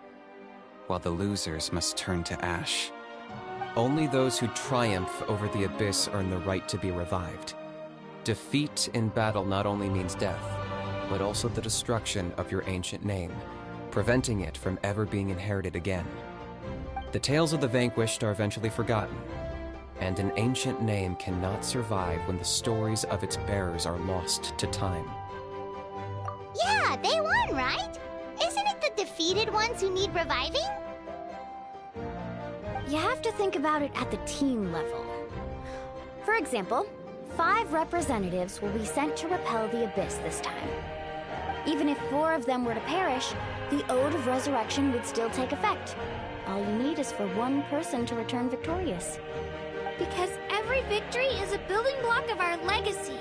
while the losers must turn to ash. Only those who triumph over the Abyss earn the right to be revived. Defeat in battle not only means death, but also the destruction of your ancient name, preventing it from ever being inherited again. The tales of the vanquished are eventually forgotten, and an ancient name cannot survive when the stories of its bearers are lost to time. Yeah, they won, right? Isn't it the defeated ones who need reviving? You have to think about it at the team level. For example, 5 representatives will be sent to repel the Abyss this time. Even if 4 of them were to perish, the Ode of Resurrection would still take effect. All you need is for 1 person to return victorious. Because every victory is a building block of our legacy.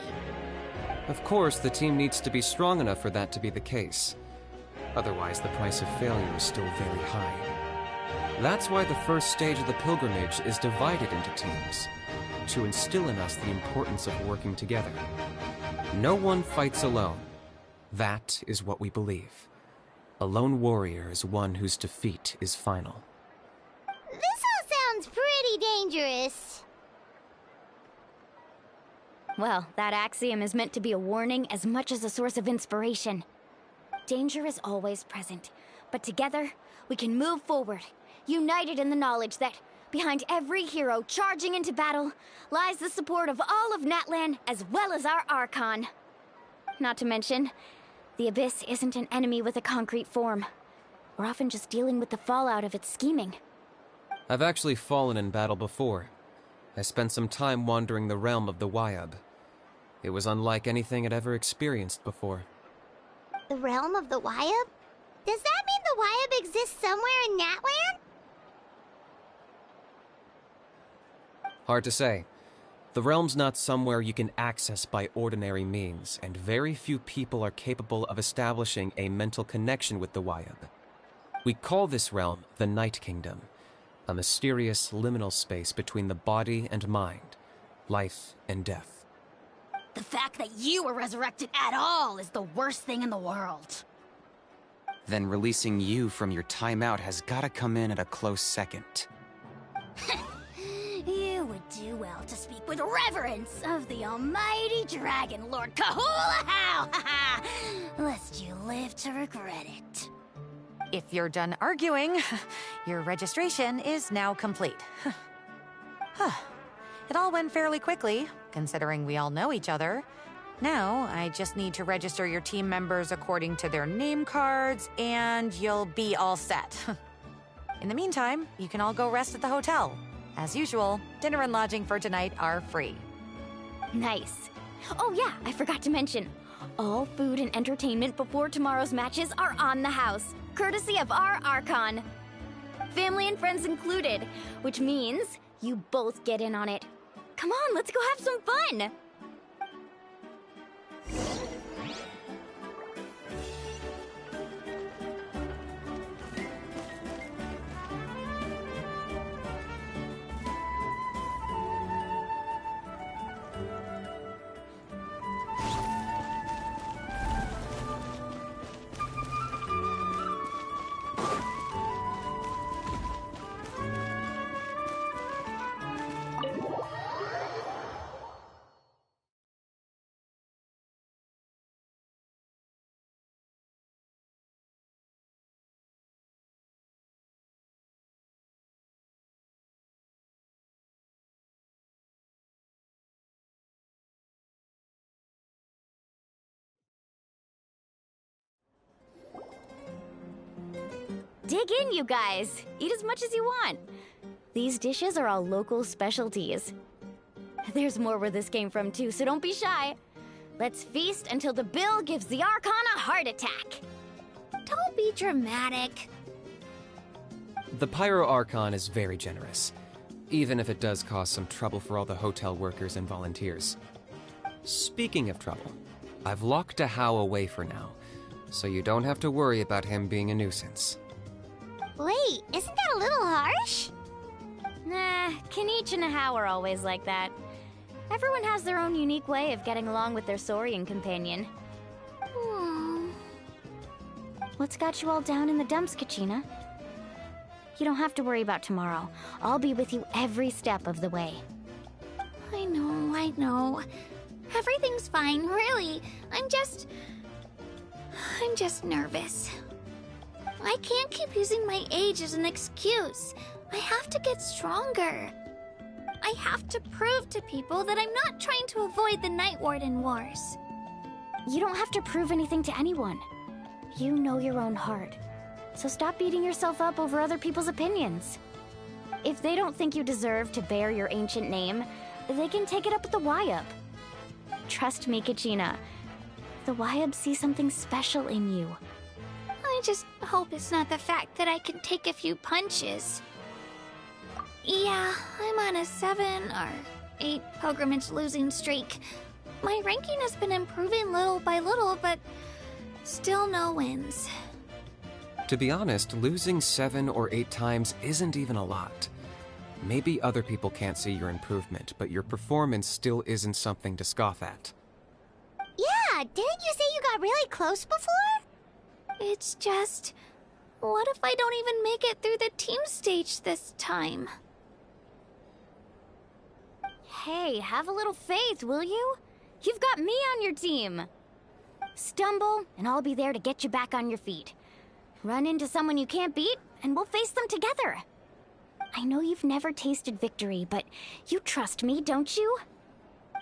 Of course, the team needs to be strong enough for that to be the case. Otherwise, the price of failure is still very high. That's why the first stage of the pilgrimage is divided into teams, to instill in us the importance of working together. No one fights alone. That is what we believe. A lone warrior is one whose defeat is final. This all sounds pretty dangerous. Well, that axiom is meant to be a warning as much as a source of inspiration. Danger is always present, but together, we can move forward, united in the knowledge that behind every hero charging into battle lies the support of all of Natlan as well as our Archon. Not to mention, the Abyss isn't an enemy with a concrete form. We're often just dealing with the fallout of its scheming. I've actually fallen in battle before. I spent some time wandering the realm of the Wyab. It was unlike anything I'd ever experienced before. The realm of the Wyab? Does that mean the Wyab exists somewhere in Natlan? Hard to say. The realm's not somewhere you can access by ordinary means, and very few people are capable of establishing a mental connection with the Wyab. We call this realm the Night Kingdom, a mysterious liminal space between the body and mind, life and death. The fact that you were resurrected at all is the worst thing in the world. Then releasing you from your timeout has gotta come in at a close second. You would do well to speak with reverence of the almighty Dragon Lord Kahula-How, lest you live to regret it. If you're done arguing, your registration is now complete. It all went fairly quickly, considering we all know each other. Now, I just need to register your team members according to their name cards, and you'll be all set. In the meantime, you can all go rest at the hotel. As usual, dinner and lodging for tonight are free. Nice. Oh yeah, I forgot to mention. All food and entertainment before tomorrow's matches are on the house, courtesy of our Archon. Family and friends included, which means you both get in on it. Come on, let's go have some fun! Dig in, you guys. Eat as much as you want. These dishes are all local specialties. There's more where this came from, too, so don't be shy. Let's feast until the bill gives the Archon a heart attack. Don't be dramatic. The Pyro Archon is very generous, even if it does cause some trouble for all the hotel workers and volunteers. Speaking of trouble, I've locked a How away for now, so you don't have to worry about him being a nuisance. Wait, isn't that a little harsh? Nah, Kanich and How are always like that. Everyone has their own unique way of getting along with their Saurian companion. What's got you all down in the dumps, Kachina? You don't have to worry about tomorrow. I'll be with you every step of the way. I know. Everything's fine, really. I'm just nervous. I can't keep using my age as an excuse. I have to get stronger. I have to prove to people that I'm not trying to avoid the Night Warden Wars. You don't have to prove anything to anyone. You know your own heart. So stop beating yourself up over other people's opinions. If they don't think you deserve to bear your ancient name, they can take it up with the YUB. Trust me, Kachina. The YUB see something special in you. I just hope it's not the fact that I can take a few punches. Yeah, I'm on a 7 or 8 pilgrimage losing streak. My ranking has been improving little by little, but still no wins. To be honest, losing 7 or 8 times isn't even a lot. Maybe other people can't see your improvement, but your performance still isn't something to scoff at. Yeah, didn't you say you got really close before? It's just... what if I don't even make it through the team stage this time? Hey, have a little faith, will you? You've got me on your team. Stumble, and I'll be there to get you back on your feet. Run into someone you can't beat, and we'll face them together. I know you've never tasted victory, but you trust me, don't you?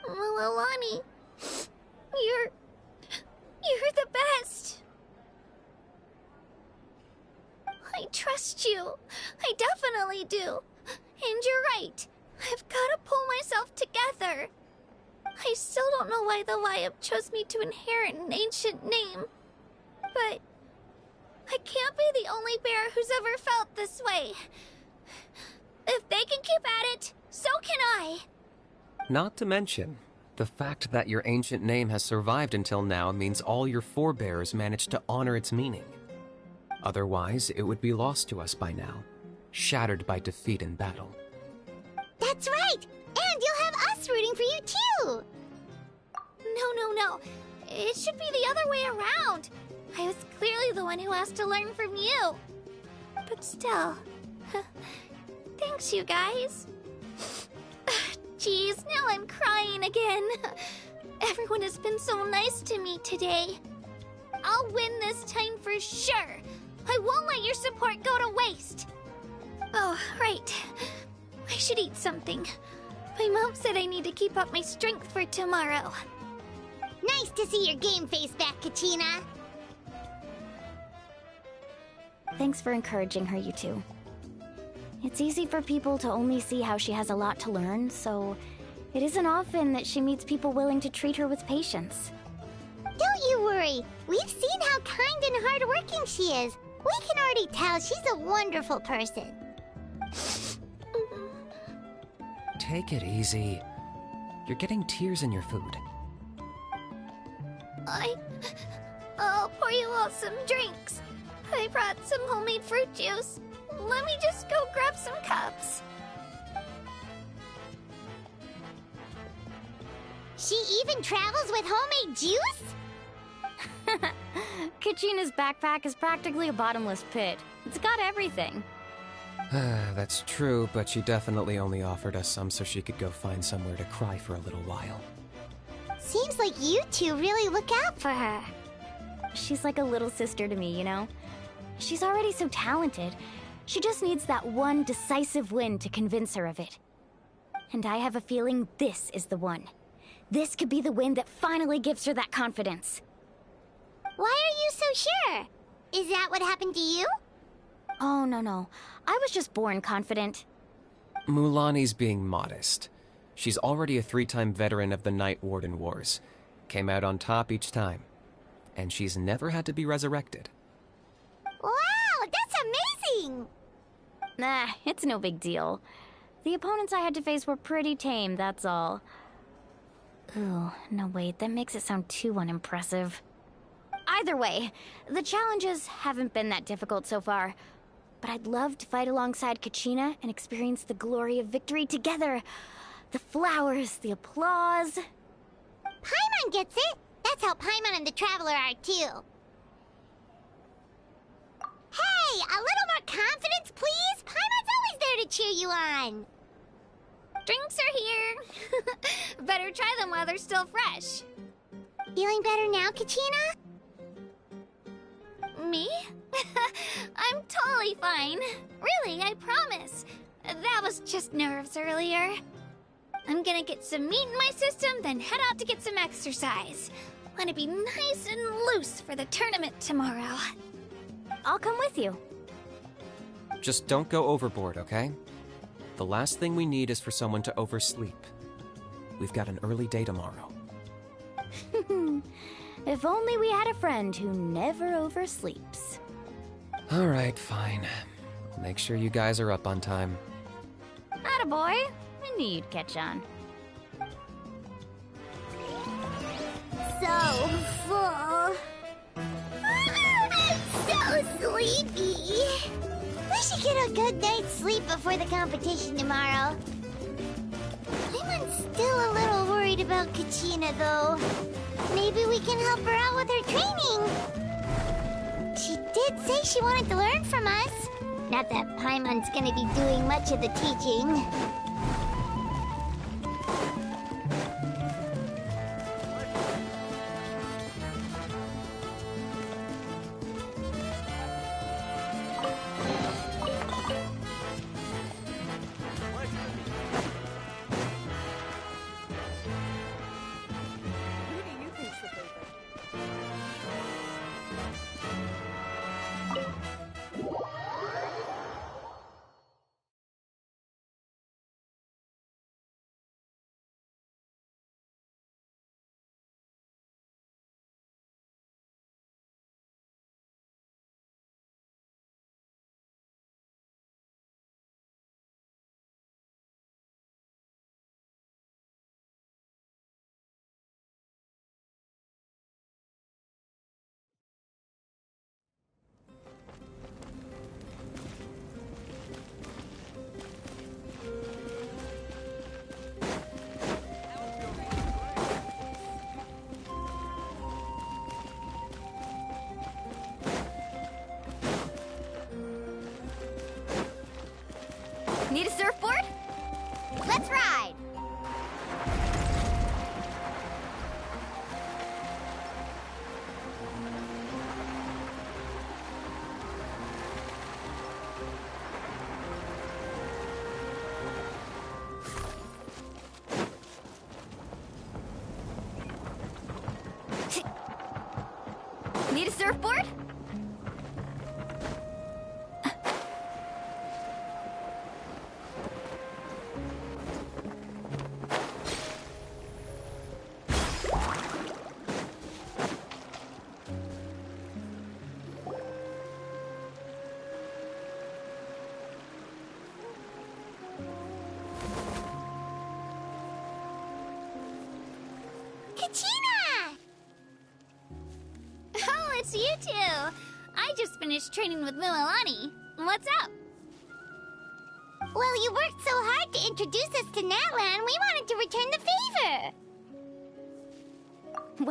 Mililani, you're the best. I trust you. I definitely do. And you're right. I've got to pull myself together. I still don't know why the YUB chose me to inherit an ancient name. But I can't be the only bear who's ever felt this way. If they can keep at it, so can I. Not to mention, the fact that your ancient name has survived until now means all your forebears managed to honor its meaning. Otherwise, it would be lost to us by now, shattered by defeat in battle. That's right! And you'll have us rooting for you too! No. It should be the other way around. I was clearly the one who asked to learn from you. But still... thanks, you guys. Jeez, now I'm crying again. Everyone has been so nice to me today. I'll win this time for sure. I won't let your support go to waste. Oh, right. I should eat something. My mom said I need to keep up my strength for tomorrow. Nice to see your game face back, Kachina. Thanks for encouraging her, you two. It's easy for people to only see how she has a lot to learn, so it isn't often that she meets people willing to treat her with patience. Don't you worry. We've seen how kind and hardworking she is. We can already tell she's a wonderful person. Take it easy. You're getting tears in your food. I'll pour you all some drinks. I brought some homemade fruit juice. Let me just go grab some cups. She even travels with homemade juice? Kachina's backpack is practically a bottomless pit. It's got everything. That's true, but she definitely only offered us some so she could go find somewhere to cry for a little while. Seems like you two really look out for her. She's like a little sister to me, you know? She's already so talented. She just needs that one decisive win to convince her of it. And I have a feeling this is the one. This could be the win that finally gives her that confidence. Why are you so sure? Is that what happened to you? Oh, no. I was just born confident. Mulani's being modest. She's already a 3-time veteran of the Night Warden Wars. Came out on top each time. And she's never had to be resurrected. Wow, that's amazing! Nah, it's no big deal. The opponents I had to face were pretty tame, that's all. Ooh, no wait, that makes it sound too unimpressive. Either way, the challenges haven't been that difficult so far. But I'd love to fight alongside Kachina and experience the glory of victory together. The flowers, the applause. Paimon gets it! That's how Paimon and the Traveler are too. Hey, a little more confidence, please! Paimon's always there to cheer you on! Drinks are here! Better try them while they're still fresh. Feeling better now, Kachina? Me? I'm totally fine. Really, I promise. That was just nerves earlier. I'm gonna get some meat in my system, then head out to get some exercise. Want to be nice and loose for the tournament tomorrow. I'll come with you. Just don't go overboard, okay? The last thing we need is for someone to oversleep. We've got an early day tomorrow. If only we had a friend who never oversleeps. Alright, fine. I'll make sure you guys are up on time. Attaboy. I knew you'd catch on. So full. I'm so sleepy. We should get a good night's sleep before the competition tomorrow. I'm still a little worried about Kachina, though. Maybe we can help her out with her training. She did say she wanted to learn from us. Not that Paimon's gonna be doing much of the teaching. Need a surfboard? Let's ride! Need a surfboard? Kachina! Oh, it's you two. I just finished training with Mualani. What's up? Well, you worked so hard to introduce us to Natlan, we wanted to return the favor.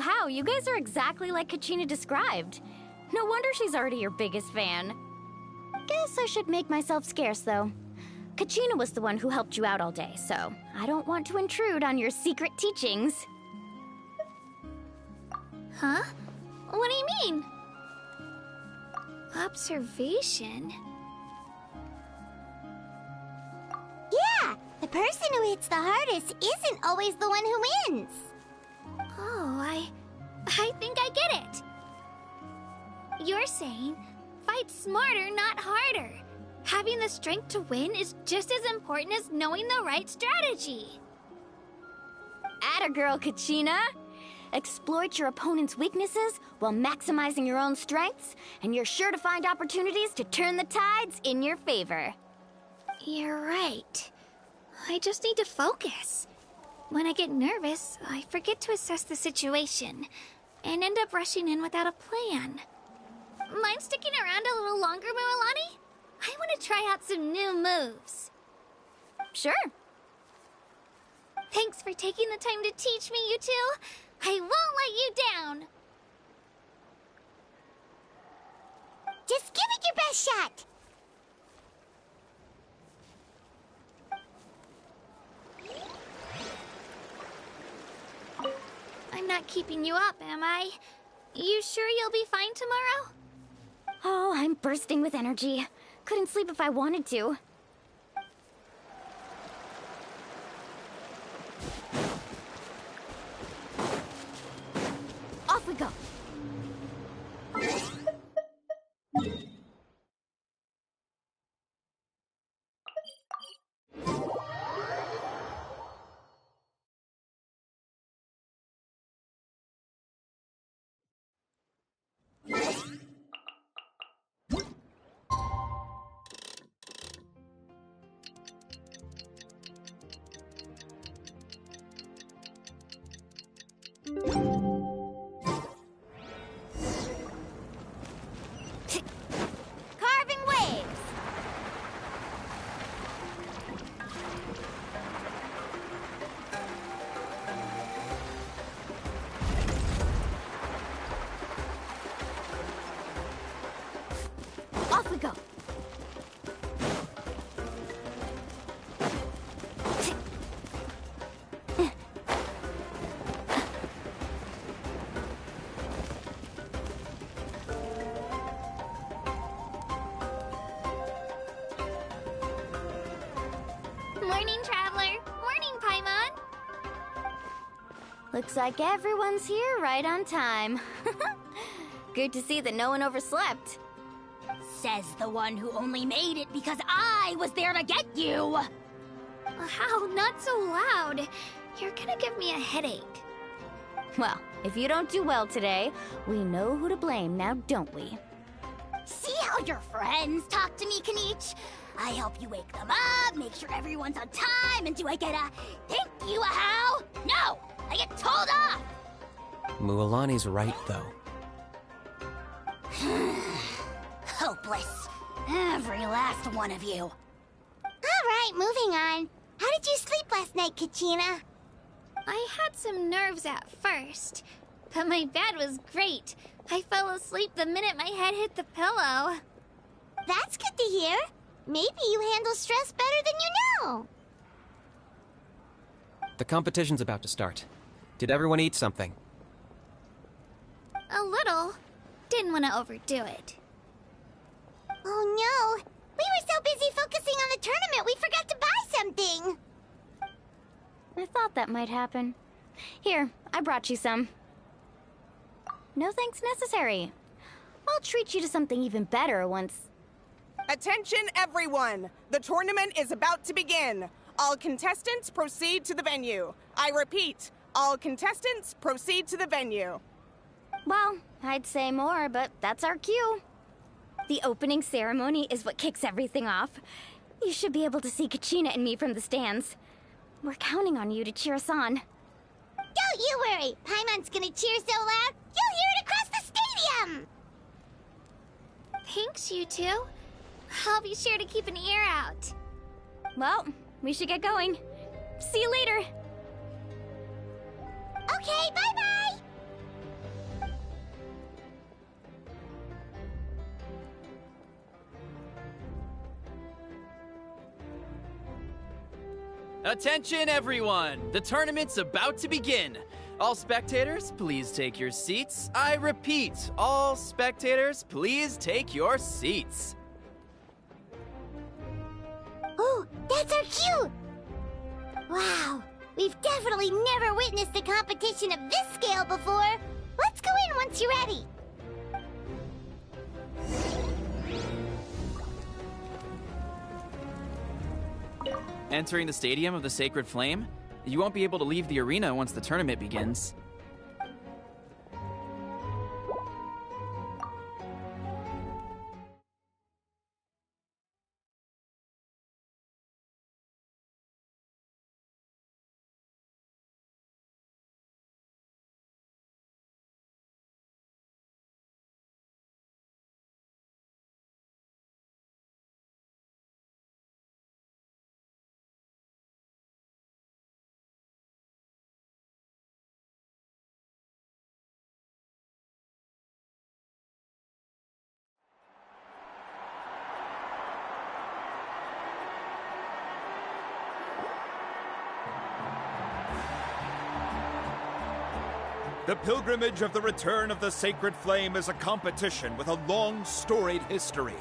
Wow, you guys are exactly like Kachina described. No wonder she's already your biggest fan. Guess I should make myself scarce, though. Kachina was the one who helped you out all day, so I don't want to intrude on your secret teachings. Huh? What do you mean? Observation? Yeah, the person who hits the hardest isn't always the one who wins. Oh, I think I get it. You're saying, fight smarter, not harder. Having the strength to win is just as important as knowing the right strategy. Atta girl, Kachina! Exploit your opponent's weaknesses while maximizing your own strengths, and you're sure to find opportunities to turn the tides in your favor. You're right. I just need to focus. When I get nervous, I forget to assess the situation, and end up rushing in without a plan. Mind sticking around a little longer, Mualani? I want to try out some new moves. Sure. Thanks for taking the time to teach me, you two. I won't let you down. Just give it your best shot. I'm not keeping you up, am I? You sure you'll be fine tomorrow? Oh, I'm bursting with energy. Couldn't sleep if I wanted to. Off we go. Carving waves! Off we go. Morning, Traveler. Morning, Paimon. Looks like everyone's here right on time. Good to see that no one overslept. Says the one who only made it because I was there to get you! How? Not so loud. You're gonna give me a headache. Well, if you don't do well today, we know who to blame now, don't we? See how your friends talk to me, Kanich? I help you wake them up, make sure everyone's on time, and do I get a thank you, a how? No! I get told off! Mualani's right, though. Hopeless. Every last one of you. Alright, moving on. How did you sleep last night, Kachina? I had some nerves at first, but my bed was great. I fell asleep the minute my head hit the pillow. That's good to hear. Maybe you handle stress better than you know. The competition's about to start. Did everyone eat something? A little. Didn't want to overdo it. Oh no! We were so busy focusing on the tournament we forgot to buy something! I thought that might happen. Here, I brought you some. No thanks necessary. I'll treat you to something even better once... Attention, everyone! The tournament is about to begin. All contestants proceed to the venue. I repeat, all contestants proceed to the venue. Well, I'd say more, but that's our cue. The opening ceremony is what kicks everything off. You should be able to see Kachina and me from the stands. We're counting on you to cheer us on. Don't you worry! Paimon's gonna cheer so loud, you'll hear it across the stadium! Thanks, you two. I'll be sure to keep an ear out. Well, we should get going. See you later. Okay, bye-bye! Attention, everyone! The tournament's about to begin. All spectators, please take your seats. I repeat, all spectators, please take your seats. Oh, that's our cue! Wow, we've definitely never witnessed a competition of this scale before. Let's go in once you're ready. Entering the Stadium of the Sacred Flame? You won't be able to leave the arena once the tournament begins. The Pilgrimage of the Return of the Sacred Flame is a competition with a long, storied history.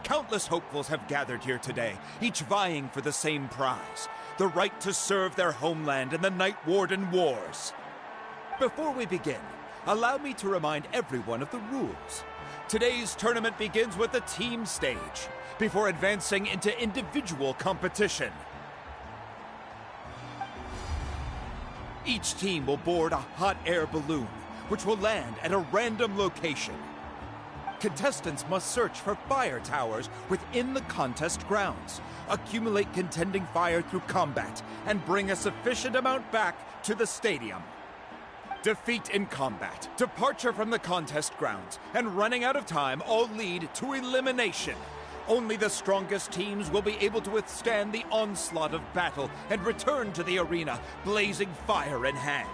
Countless hopefuls have gathered here today, each vying for the same prize, the right to serve their homeland in the Night Warden Wars. Before we begin, allow me to remind everyone of the rules. Today's tournament begins with the team stage, before advancing into individual competition. Each team will board a hot air balloon, which will land at a random location. Contestants must search for fire towers within the contest grounds, accumulate contending fire through combat, and bring a sufficient amount back to the stadium. Defeat in combat, departure from the contest grounds, and running out of time all lead to elimination. Only the strongest teams will be able to withstand the onslaught of battle and return to the arena, blazing fire in hand.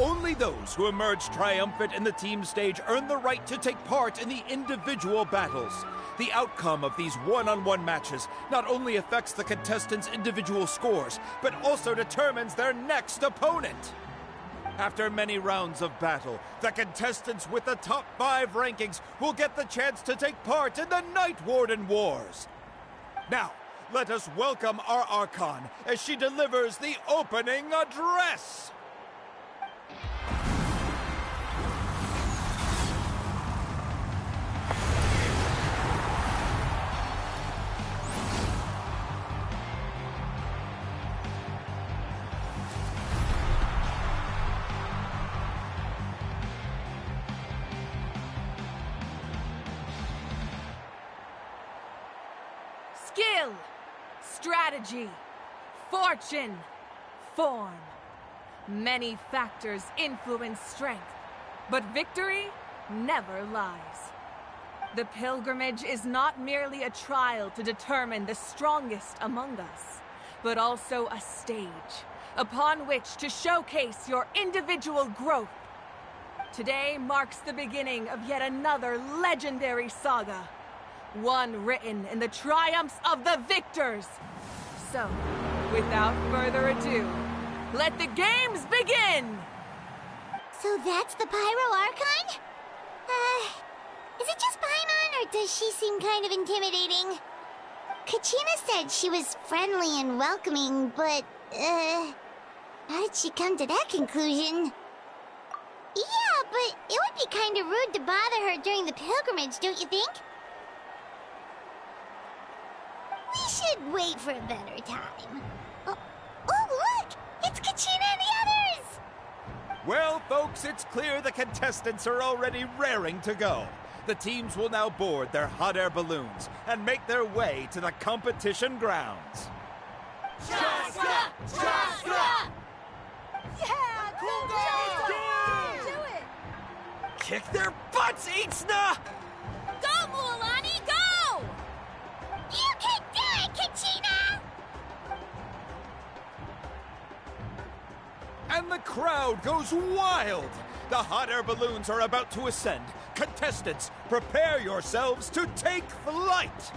Only those who emerge triumphant in the team stage earn the right to take part in the individual battles. The outcome of these one-on-one matches not only affects the contestants' individual scores, but also determines their next opponent. After many rounds of battle, the contestants with the top 5 rankings will get the chance to take part in the Night Warden Wars. Now, let us welcome our Archon as she delivers the opening address. Skill, strategy, fortune, form. Many factors influence strength, but victory never lies. The pilgrimage is not merely a trial to determine the strongest among us, but also a stage upon which to showcase your individual growth. Today marks the beginning of yet another legendary saga. One written in the triumphs of the victors. So, without further ado, let the games begin! So that's the Pyro Archon? Is it just Paimon, or does she seem kind of intimidating? Kachina said she was friendly and welcoming, but, how did she come to that conclusion? Yeah, but it would be kind of rude to bother her during the pilgrimage, don't you think? We should wait for a better time. Oh, look! It's Kachina and the others! Well, folks, it's clear the contestants are already raring to go. The teams will now board their hot air balloons and make their way to the competition grounds. Chaska! Chaska! Yeah, cool guys! Do it! Kick their butts, Itzna! Go, Mualani, go! You can do it, Kachina! And the crowd goes wild! The hot air balloons are about to ascend. Contestants, prepare yourselves to take flight!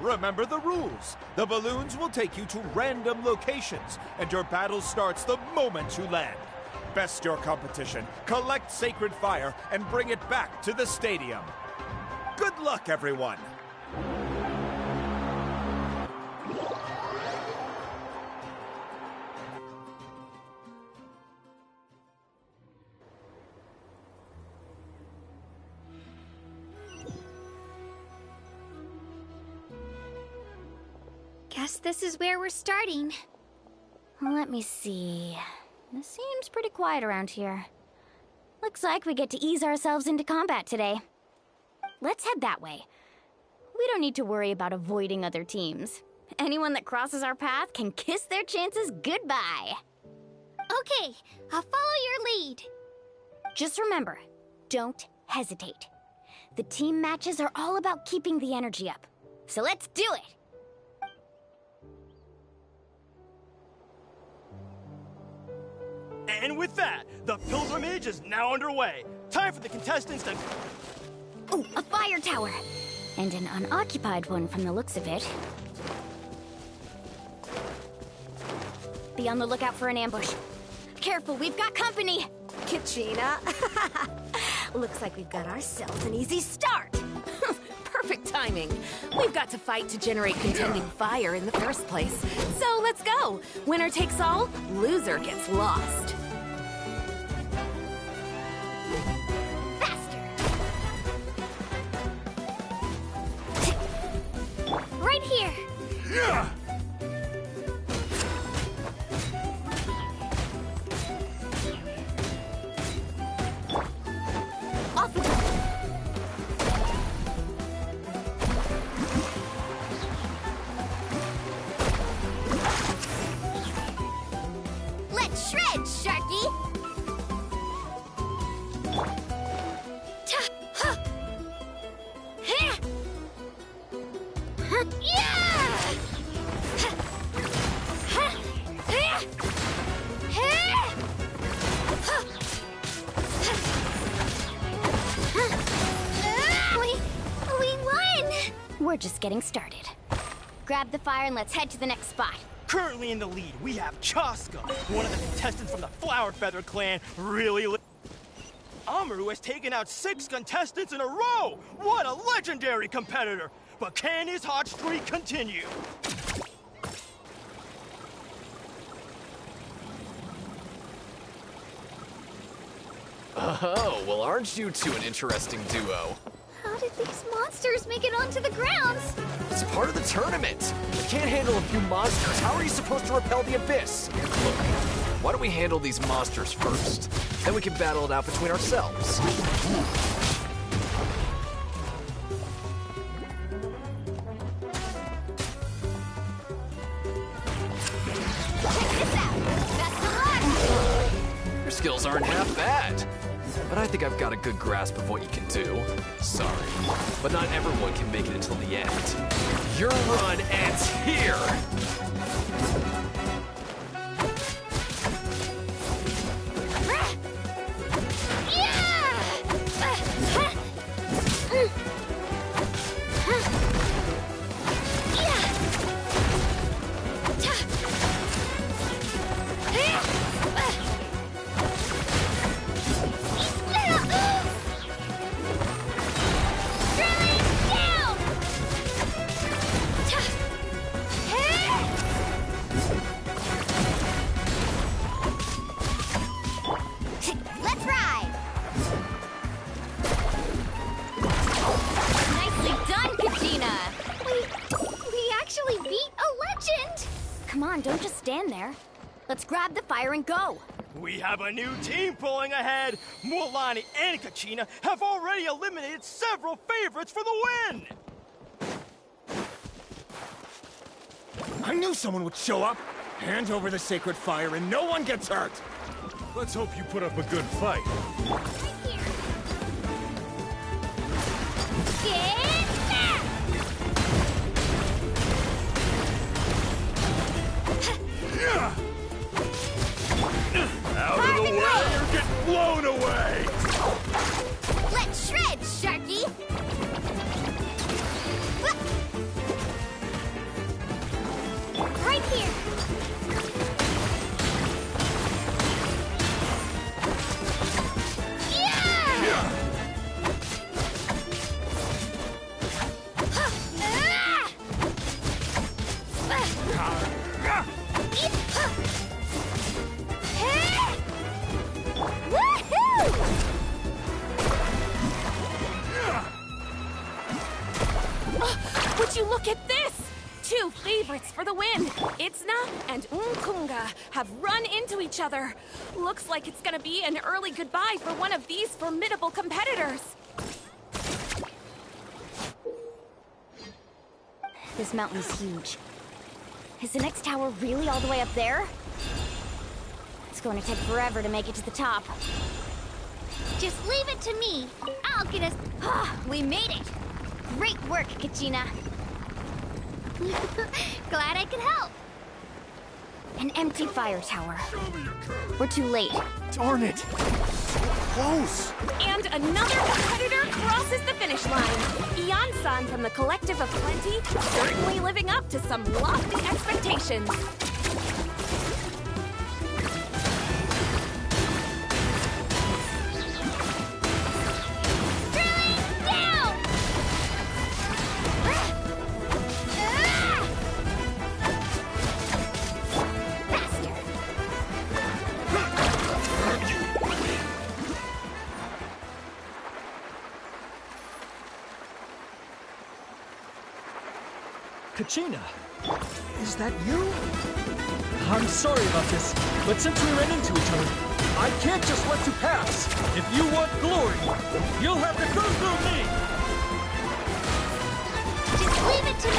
Remember the rules. The balloons will take you to random locations, and your battle starts the moment you land. Best your competition, collect sacred fire, and bring it back to the stadium. Good luck, everyone! Guess this is where we're starting. Let me see. This seems pretty quiet around here. Looks like we get to ease ourselves into combat today. Let's head that way. We don't need to worry about avoiding other teams. Anyone that crosses our path can kiss their chances goodbye. Okay, I'll follow your lead. Just remember, don't hesitate. The team matches are all about keeping the energy up. So let's do it! And with that, the pilgrimage is now underway. Time for the contestants to... Oh, a fire tower! And an unoccupied one from the looks of it. Be on the lookout for an ambush. Careful, we've got company! Kachina. Looks like we've got ourselves an easy start. Perfect timing. We've got to fight to generate contending fire in the first place. So let's go. Winner takes all, loser gets lost. Right here. Yeah! Off we go. Let's shred, Sharky. We're just getting started. Grab the fire and let's head to the next spot. Currently in the lead, we have Chaska, one of the contestants from the Flower Feather clan. Amaru has taken out 6 contestants in a row! What a legendary competitor! But can his hot streak continue? Oh, well, aren't you two an interesting duo? How did these monsters make it onto the grounds? It's part of the tournament. You can't handle a few monsters. How are you supposed to repel the abyss? Look, why don't we handle these monsters first? Then we can battle it out between ourselves. Your skills aren't half bad. But I think I've got a good grasp of what you can do. Sorry, but not everyone can make it until the end. Your run ends here! Don't just stand there. Let's grab the fire and go. We have a new team pulling ahead. Mulani and Kachina have already eliminated several favorites for the win. I knew someone would show up. Hand over the sacred fire and no one gets hurt. Let's hope you put up a good fight. Out of the way, or get blown away! Let's shred, Sharky! Right here! Would you look at this? 2 favorites for the win. Itzna and Unkunga have run into each other. Looks like it's gonna be an early goodbye for one of these formidable competitors. This mountain's huge. Is the next tower really all the way up there? It's going to take forever to make it to the top. Just leave it to me. I'll get us... We made it! Great work, Kachina. Glad I could help. An empty fire tower. We're too late. Darn it! Close! And another competitor crosses the finish line. Ian-san from the Collective of Plenty, certainly living up to some lofty expectations. Kachina! Is that you? I'm sorry about this, but since we ran into each other, I can't just let you pass! If you want glory, you'll have to go through me! Just leave it to me.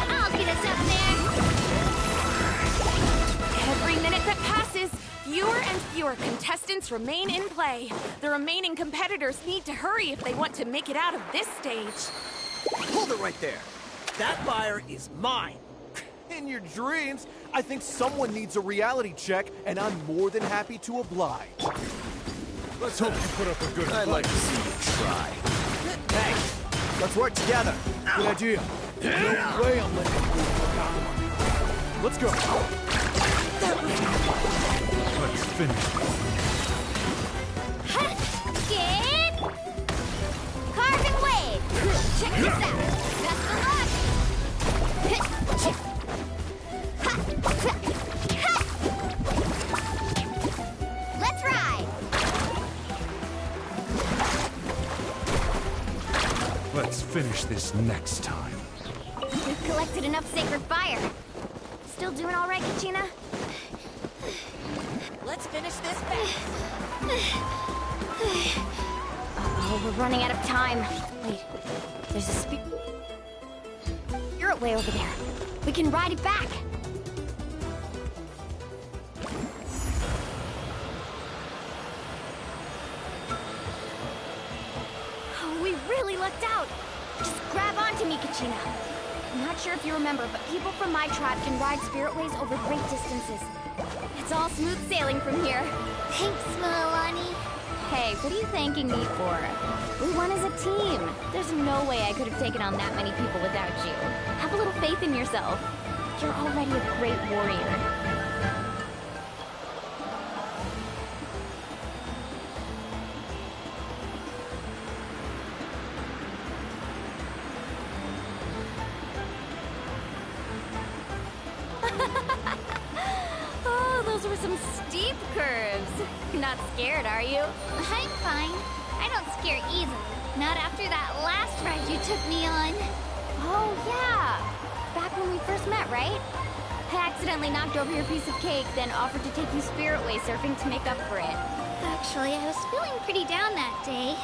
I'll get us up there. Every minute that passes, fewer and fewer contestants remain in play. The remaining competitors need to hurry if they want to make it out of this stage. Hold it right there. That fire is mine. In your dreams, I think someone needs a reality check, and I'm more than happy to oblige. Let's hope you put up a good fight. I'd like to see you try. Hey, let's work together. Good idea. No way I'm letting you move. Let's go. Let's finish. Get Carving Wave. Check this out. Best of luck. Let's ride. Let's finish this next time. We've collected enough sacred fire. Still doing all right, Kachina? Let's finish this fast. Uh-oh, we're running out of time. Wait, there's a spirit way over there. We can ride it back. Oh, we really lucked out. Just grab onto me, Kachina. I'm not sure if you remember, but people from my tribe can ride spiritways over great distances. It's all smooth sailing from here. Thanks, Mualani. Hey, what are you thanking me for? We won as a team. There's no way I could have taken on that many people without you. Have a little faith in yourself. You're already a great warrior. Oh, those were some steep curves. You're not scared, are you? I'm fine. I don't scare easily. Not after that last ride you took me on. Oh, yeah. Back when we first met, right? I accidentally knocked over your piece of cake, then offered to take you spiritway surfing to make up for it. Actually, I was feeling pretty down that day.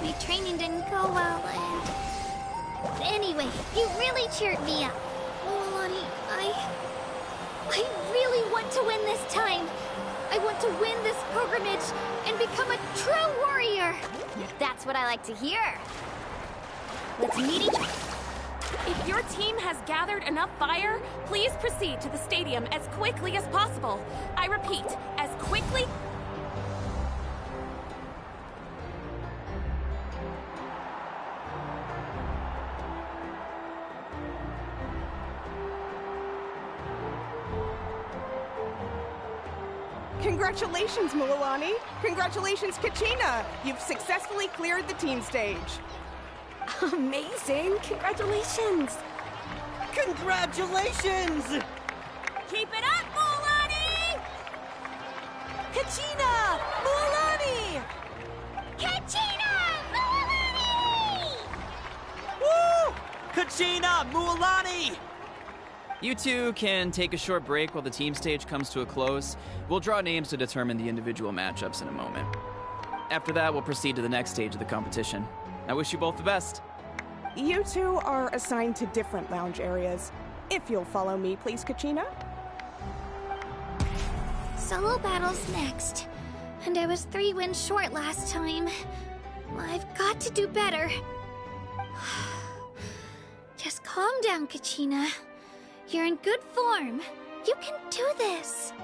My training didn't go well, and... Anyway, you really cheered me up. Mualani, I really want to win this time. I want to win this pilgrimage and become a true warrior. That's what I like to hear. Let's meet each other. If your team has gathered enough fire, please proceed to the stadium as quickly as possible. I repeat, as quickly... Congratulations, Mualani! Congratulations, Kachina! You've successfully cleared the team stage. Amazing! Congratulations! Congratulations! Keep it up, Mualani! Kachina! Mualani! Kachina! Mualani! Woo! Kachina! Mualani! You two can take a short break while the team stage comes to a close. We'll draw names to determine the individual matchups in a moment. After that, we'll proceed to the next stage of the competition. I wish you both the best. You two are assigned to different lounge areas. If you'll follow me, please, Kachina. Solo battles next. And I was 3 wins short last time. I've got to do better. Just calm down, Kachina. You're in good form. You can do this.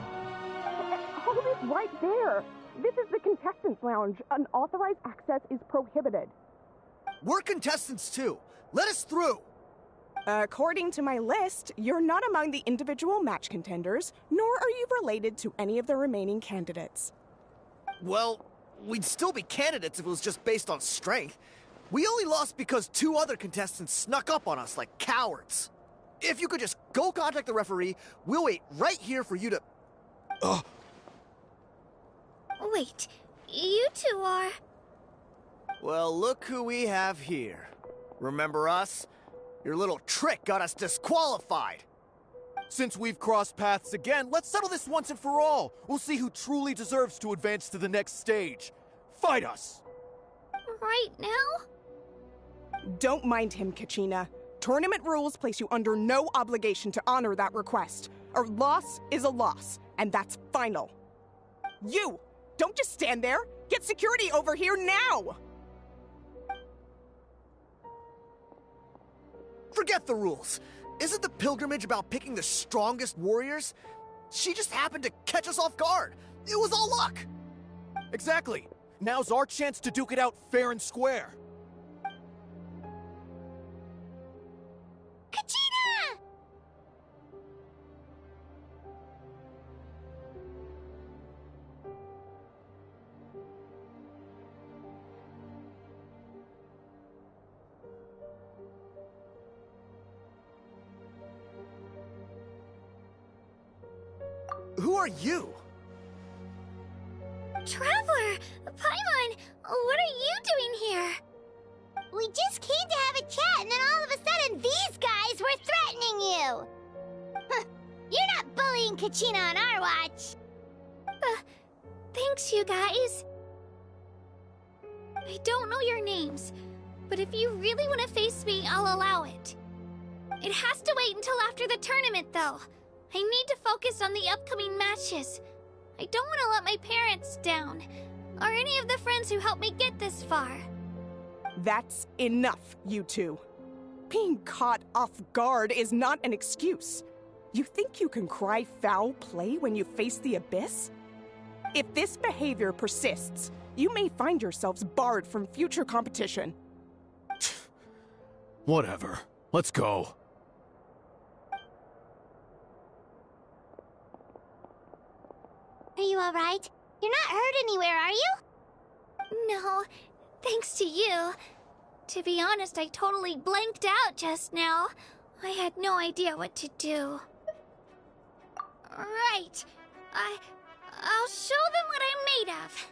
Hold it right there. This is the contestants' lounge. Unauthorized access is prohibited. We're contestants too. Let us through. According to my list, you're not among the individual match contenders, nor are you related to any of the remaining candidates. Well, we'd still be candidates if it was just based on strength. We only lost because 2 other contestants snuck up on us like cowards. If you could just go contact the referee, we'll wait right here for you to... Wait, you two are... Well, look who we have here. Remember us? Your little trick got us disqualified. Since we've crossed paths again, let's settle this once and for all. We'll see who truly deserves to advance to the next stage. Fight us! Right now? Don't mind him, Kachina. Tournament rules place you under no obligation to honor that request. A loss is a loss, and that's final. You! Don't just stand there! Get security over here now! Forget the rules. Isn't the pilgrimage about picking the strongest warriors? She just happened to catch us off guard. It was all luck. Exactly. Now's our chance to duke it out fair and square. Kachina! Who are you? Traveler! Paimon! What are you doing here? We just came to have a chat, and then all of a sudden these guys were threatening you! Huh, you're not bullying Kachina on our watch! Thanks, you guys. I don't know your names, but if you really want to face me, I'll allow it. It has to wait until after the tournament, though. I need to focus on the upcoming matches. I don't want to let my parents down, or any of the friends who helped me get this far. That's enough, you two. Being caught off guard is not an excuse. You think you can cry foul play when you face the abyss? If this behavior persists, you may find yourselves barred from future competition. Whatever. Let's go. Are you alright? You're not hurt anywhere, are you? No, thanks to you. To be honest, I totally blanked out just now. I had no idea what to do. Right. I'll show them what I'm made of.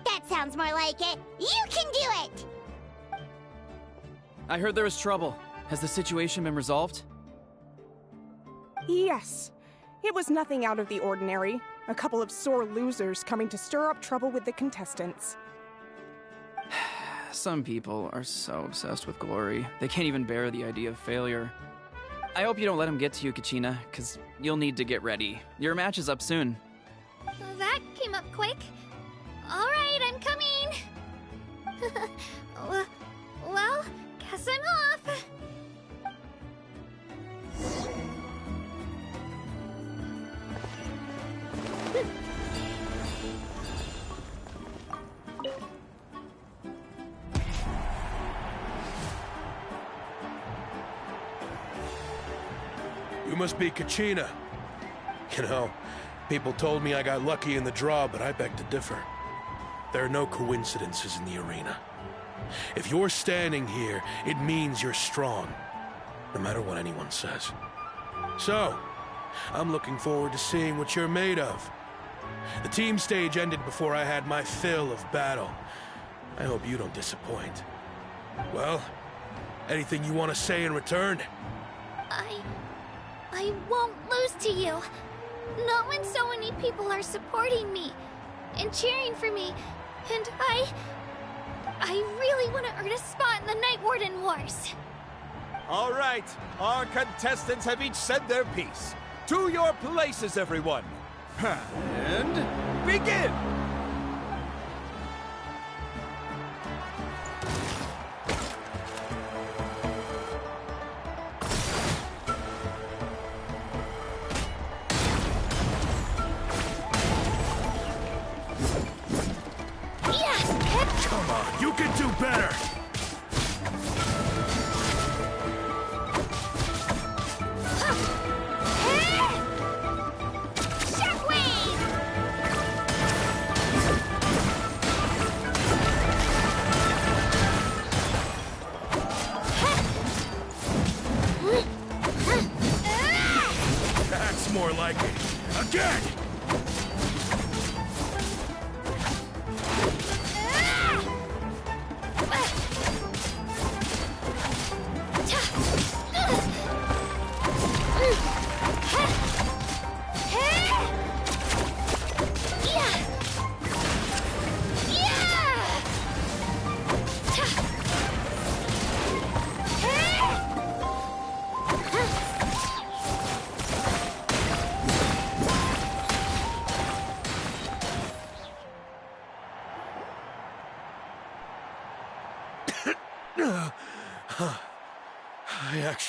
That sounds more like it. You can do it! I heard there was trouble. Has the situation been resolved? Yes. It was nothing out of the ordinary. A couple of sore losers coming to stir up trouble with the contestants. Some people are so obsessed with glory, they can't even bear the idea of failure. I hope you don't let them get to you, Kachina, because you'll need to get ready. Your match is up soon. That came up quick. Alright, I'm coming. Well, guess I'm off. You must be Kachina. You know, people told me I got lucky in the draw, but I beg to differ. There are no coincidences in the arena. If you're standing here, it means you're strong, no matter what anyone says. So, I'm looking forward to seeing what you're made of. The team stage ended before I had my fill of battle. I hope you don't disappoint. Well, anything you want to say in return? I won't lose to you. Not when so many people are supporting me and cheering for me. And I really want to earn a spot in the Night Warden Wars. All right, our contestants have each said their piece. To your places, everyone. And begin! Come on, you can do better! That's more like it. Again!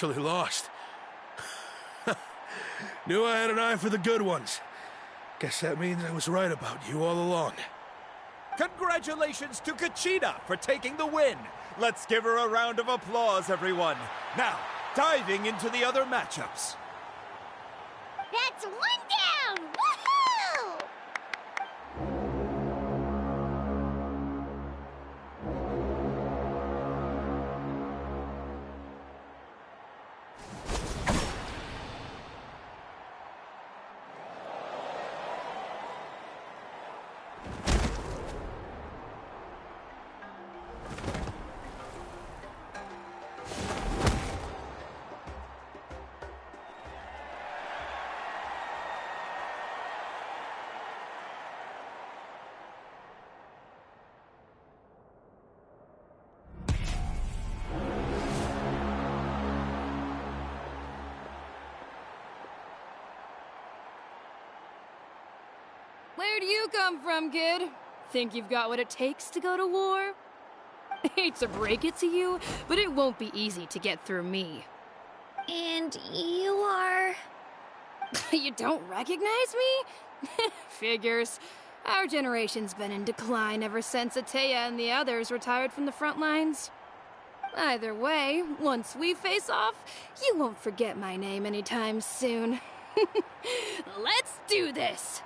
actually lost. Knew I had an eye for the good ones. Guess that means I was right about you all along. Congratulations to Kachina for taking the win. Let's give her a round of applause, everyone. Now, diving into the other matchups. That's one down! Woohoo! Where do you come from, kid? Think you've got what it takes to go to war? Hate to break it to you, but it won't be easy to get through me. And you are... You don't recognize me? Figures. Our generation's been in decline ever since Ateya and the others retired from the front lines. Either way, once we face off, you won't forget my name anytime soon. Let's do this!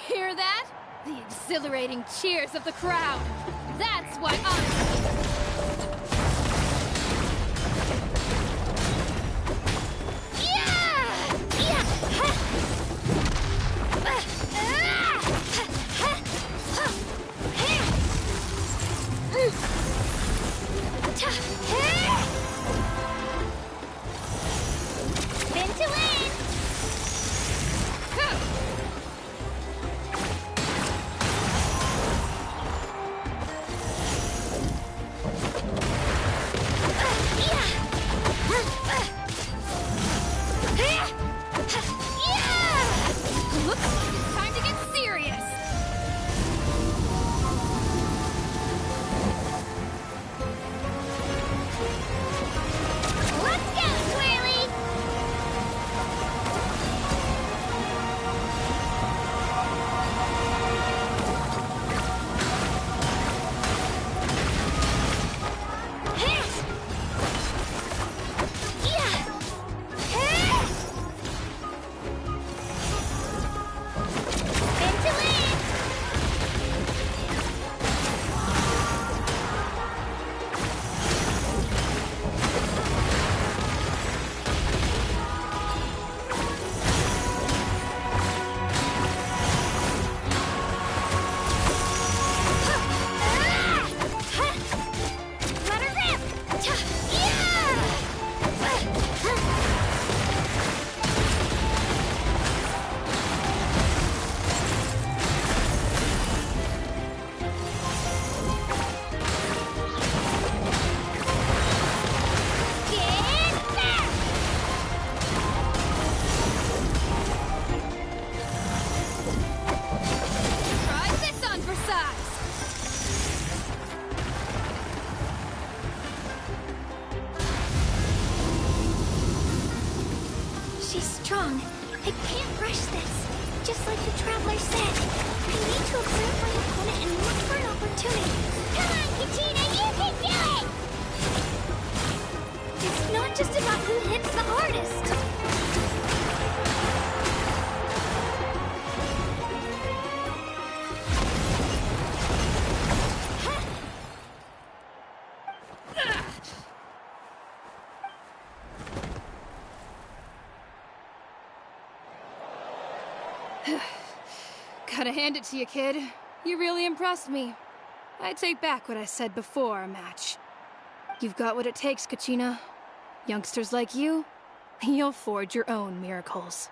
Hear that? The exhilarating cheers of the crowd. That's what Spin to win! Looks like it's time to get serious. Let's go, Twirly! She's strong. I can't rush this. Just like the Traveler said, I need to observe my opponent and look for an opportunity. Come on, Kachina, you can do it! It's not just about who hits the hardest. Gotta hand it to you, kid. You really impressed me. I take back what I said before our match. You've got what it takes, Kachina. Youngsters like you, you'll forge your own miracles.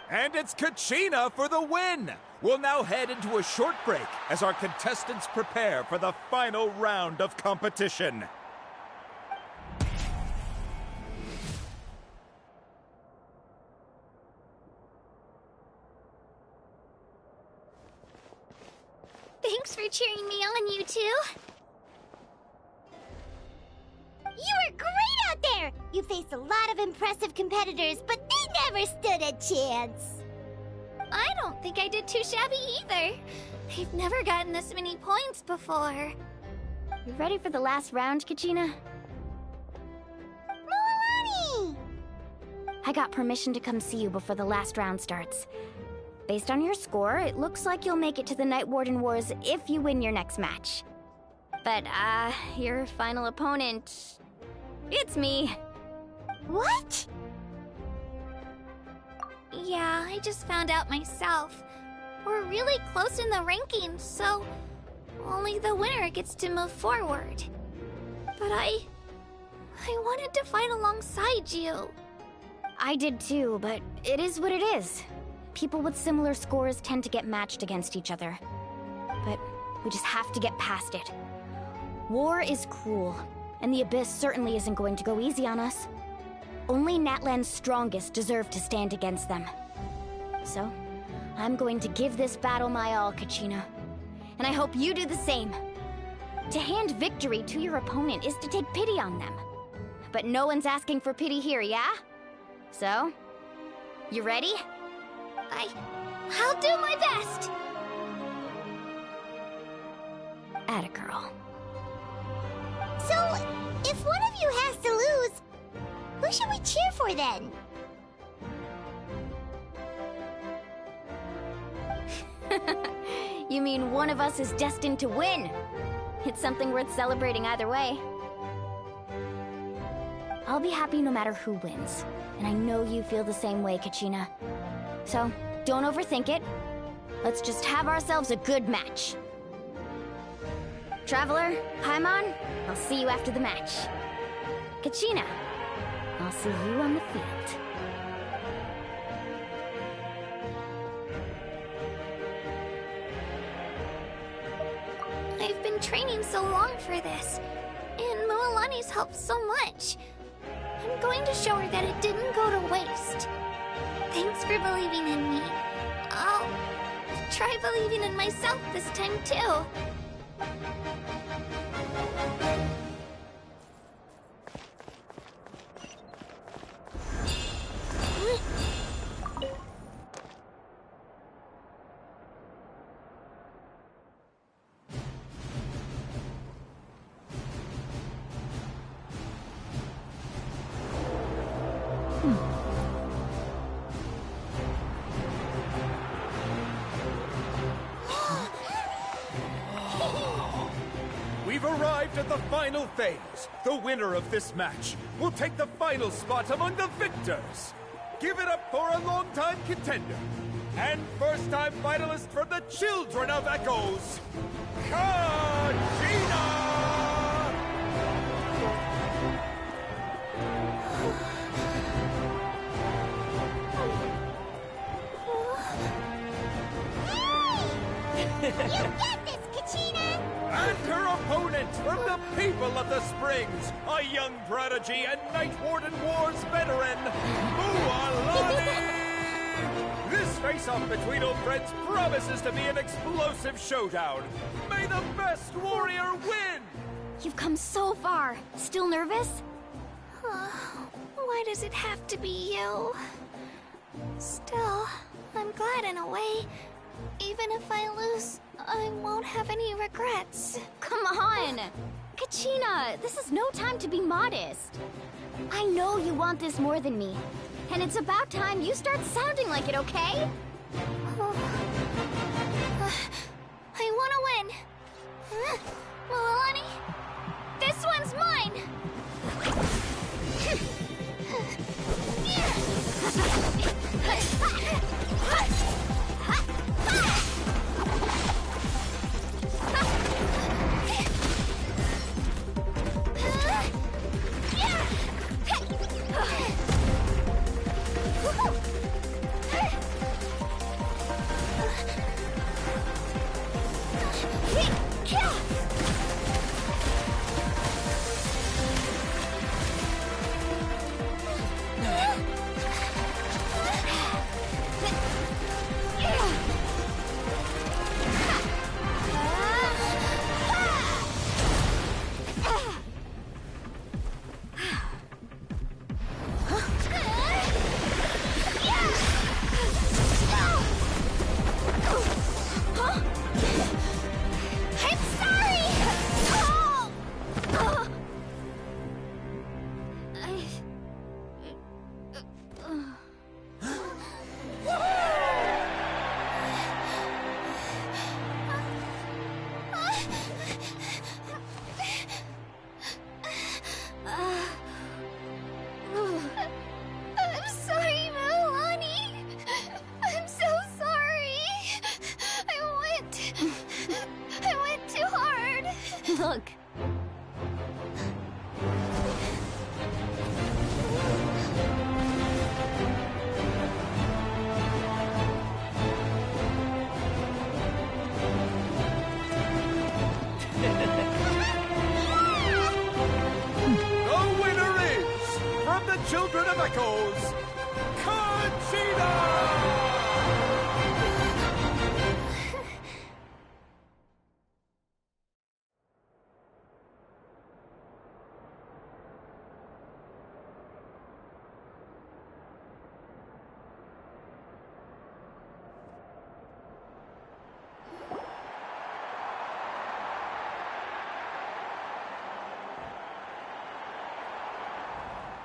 And it's Kachina for the win! We'll now head into a short break as our contestants prepare for the final round of competition. Thanks for cheering me on, you two. You faced a lot of impressive competitors, but they never stood a chance. I don't think I did too shabby either. I've never gotten this many points before. You ready for the last round, Kachina? Mualani! I got permission to come see you before the last round starts. Based on your score, it looks like you'll make it to the Night Warden Wars if you win your next match. But, your final opponent... it's me. What? Yeah, I just found out myself. We're really close in the rankings, so only the winner gets to move forward. But I wanted to fight alongside you. I did too, but it is what it is. People with similar scores tend to get matched against each other. But we just have to get past it. War is cruel, and the Abyss certainly isn't going to go easy on us. Only Natlan's strongest deserve to stand against them. So, I'm going to give this battle my all, Kachina. And I hope you do the same. To hand victory to your opponent is to take pity on them. But no one's asking for pity here, yeah? So, you ready? I'll do my best! Atta girl. So, if one of you has to lose, who should we cheer for then? You mean one of us is destined to win? It's something worth celebrating either way. I'll be happy no matter who wins, and I know you feel the same way, Kachina. So, don't overthink it. Let's just have ourselves a good match. Traveler, Paimon, I'll see you after the match. Kachina, I'll see you on the field. I've been training so long for this, and Mualani's helped so much. I'm going to show her that it didn't go to waste. Thanks for believing in me. I'll try believing in myself this time too. We've arrived at the final phase. The winner of this match will take the final spot among the victors. Give it up for a long-time contender and first-time finalist from the Children of Echoes, Kachina! You get this, Kachina! And her opponent from the people of the Springs, a young prodigy and Night Warden Wars veteran, Mualani! This face-off between old friends promises to be an explosive showdown. May the best warrior win! You've come so far. Still nervous? Why does it have to be you? Still, I'm glad in a way. Even if I lose, I won't have any regrets. Come on! Kachina, this is no time to be modest. I know you want this more than me. And it's about time you start sounding like it, okay? I want to win. Mualani, this one's mine! children of Echoes, Kachina!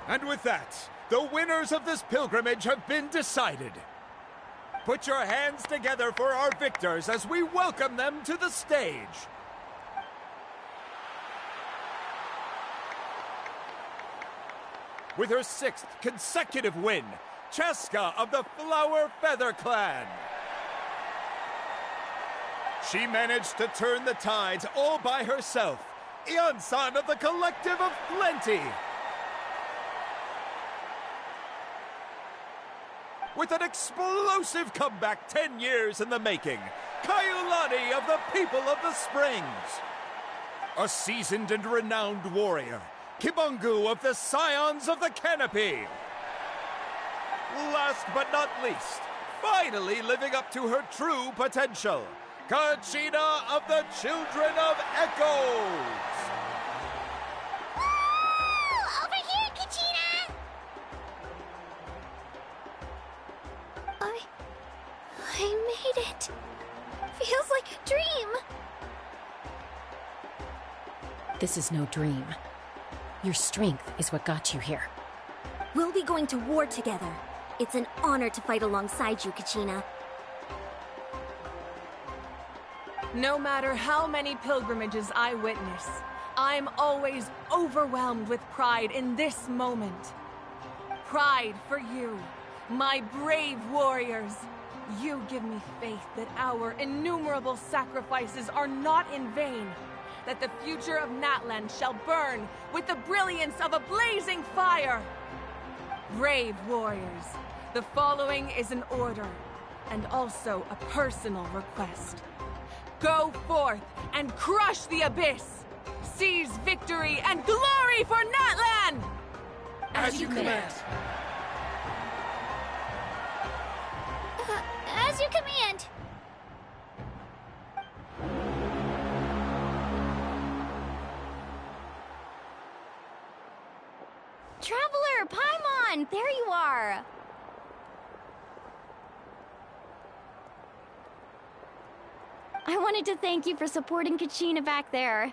And with that, the winners of this pilgrimage have been decided. Put your hands together for our victors as we welcome them to the stage. With her 6th consecutive win, Cheska of the Flower Feather Clan. She managed to turn the tides all by herself. Ian-san of the Collective of Plenty. With an explosive comeback 10 years in the making, Kaiulani of the People of the Springs. A seasoned and renowned warrior, Kibungu of the Scions of the Canopy. Last but not least, finally living up to her true potential, Kachina of the Children of Echoes. Over here, Kachina! I made it. Feels like a dream. This is no dream. Your strength is what got you here. We'll be going to war together. It's an honor to fight alongside you, Kachina. No matter how many pilgrimages I witness, I'm always overwhelmed with pride in this moment. Pride for you, my brave warriors. You give me faith that our innumerable sacrifices are not in vain, that the future of Natlan shall burn with the brilliance of a blazing fire. Brave warriors, the following is an order, and also a personal request. Go forth and crush the abyss! Seize victory and glory for Natlan! As you command. As you command. Traveler, Paimon, there you are. I wanted to thank you for supporting Kachina back there.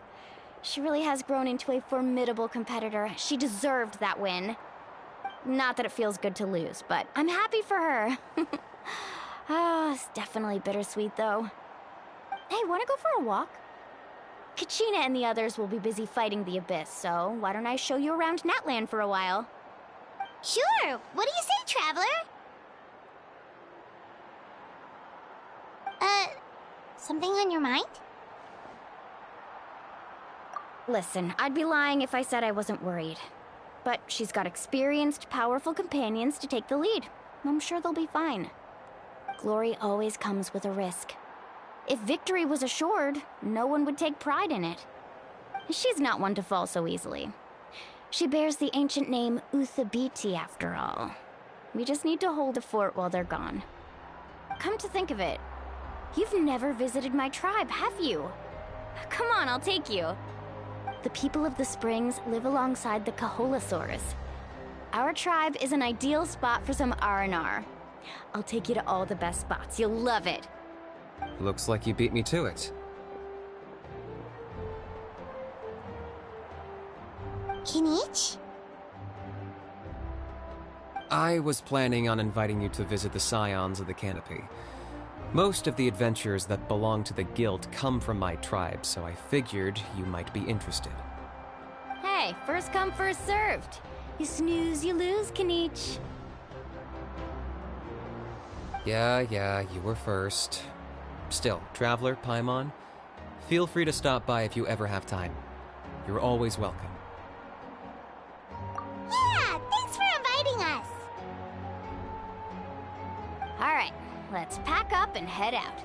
She really has grown into a formidable competitor. She deserved that win. Not that it feels good to lose, but I'm happy for her. It's definitely bittersweet, though. Hey, wanna go for a walk? Kachina and the others will be busy fighting the Abyss, so why don't I show you around Natlan for a while? Sure! What do you say, Traveler? Something on your mind? Listen, I'd be lying if I said I wasn't worried. But she's got experienced, powerful companions to take the lead. I'm sure they'll be fine. Glory always comes with a risk. If victory was assured, no one would take pride in it. She's not one to fall so easily. She bears the ancient name Uthabiti, after all. We just need to hold the fort while they're gone. Come to think of it, you've never visited my tribe, have you? Come on, I'll take you. The people of the Springs live alongside the Kaholasaurs. Our tribe is an ideal spot for some R&R. I'll take you to all the best spots. You'll love it. Looks like you beat me to it. Kinich? I was planning on inviting you to visit the Scions of the Canopy. Most of the adventures that belong to the Guild come from my tribe, so I figured you might be interested. Hey, first come, first served. You snooze, you lose, Kinich. Yeah, you were first. Still, Traveler, Paimon, feel free to stop by if you ever have time. You're always welcome. Yeah, thanks for inviting us. All right, let's pack up and head out.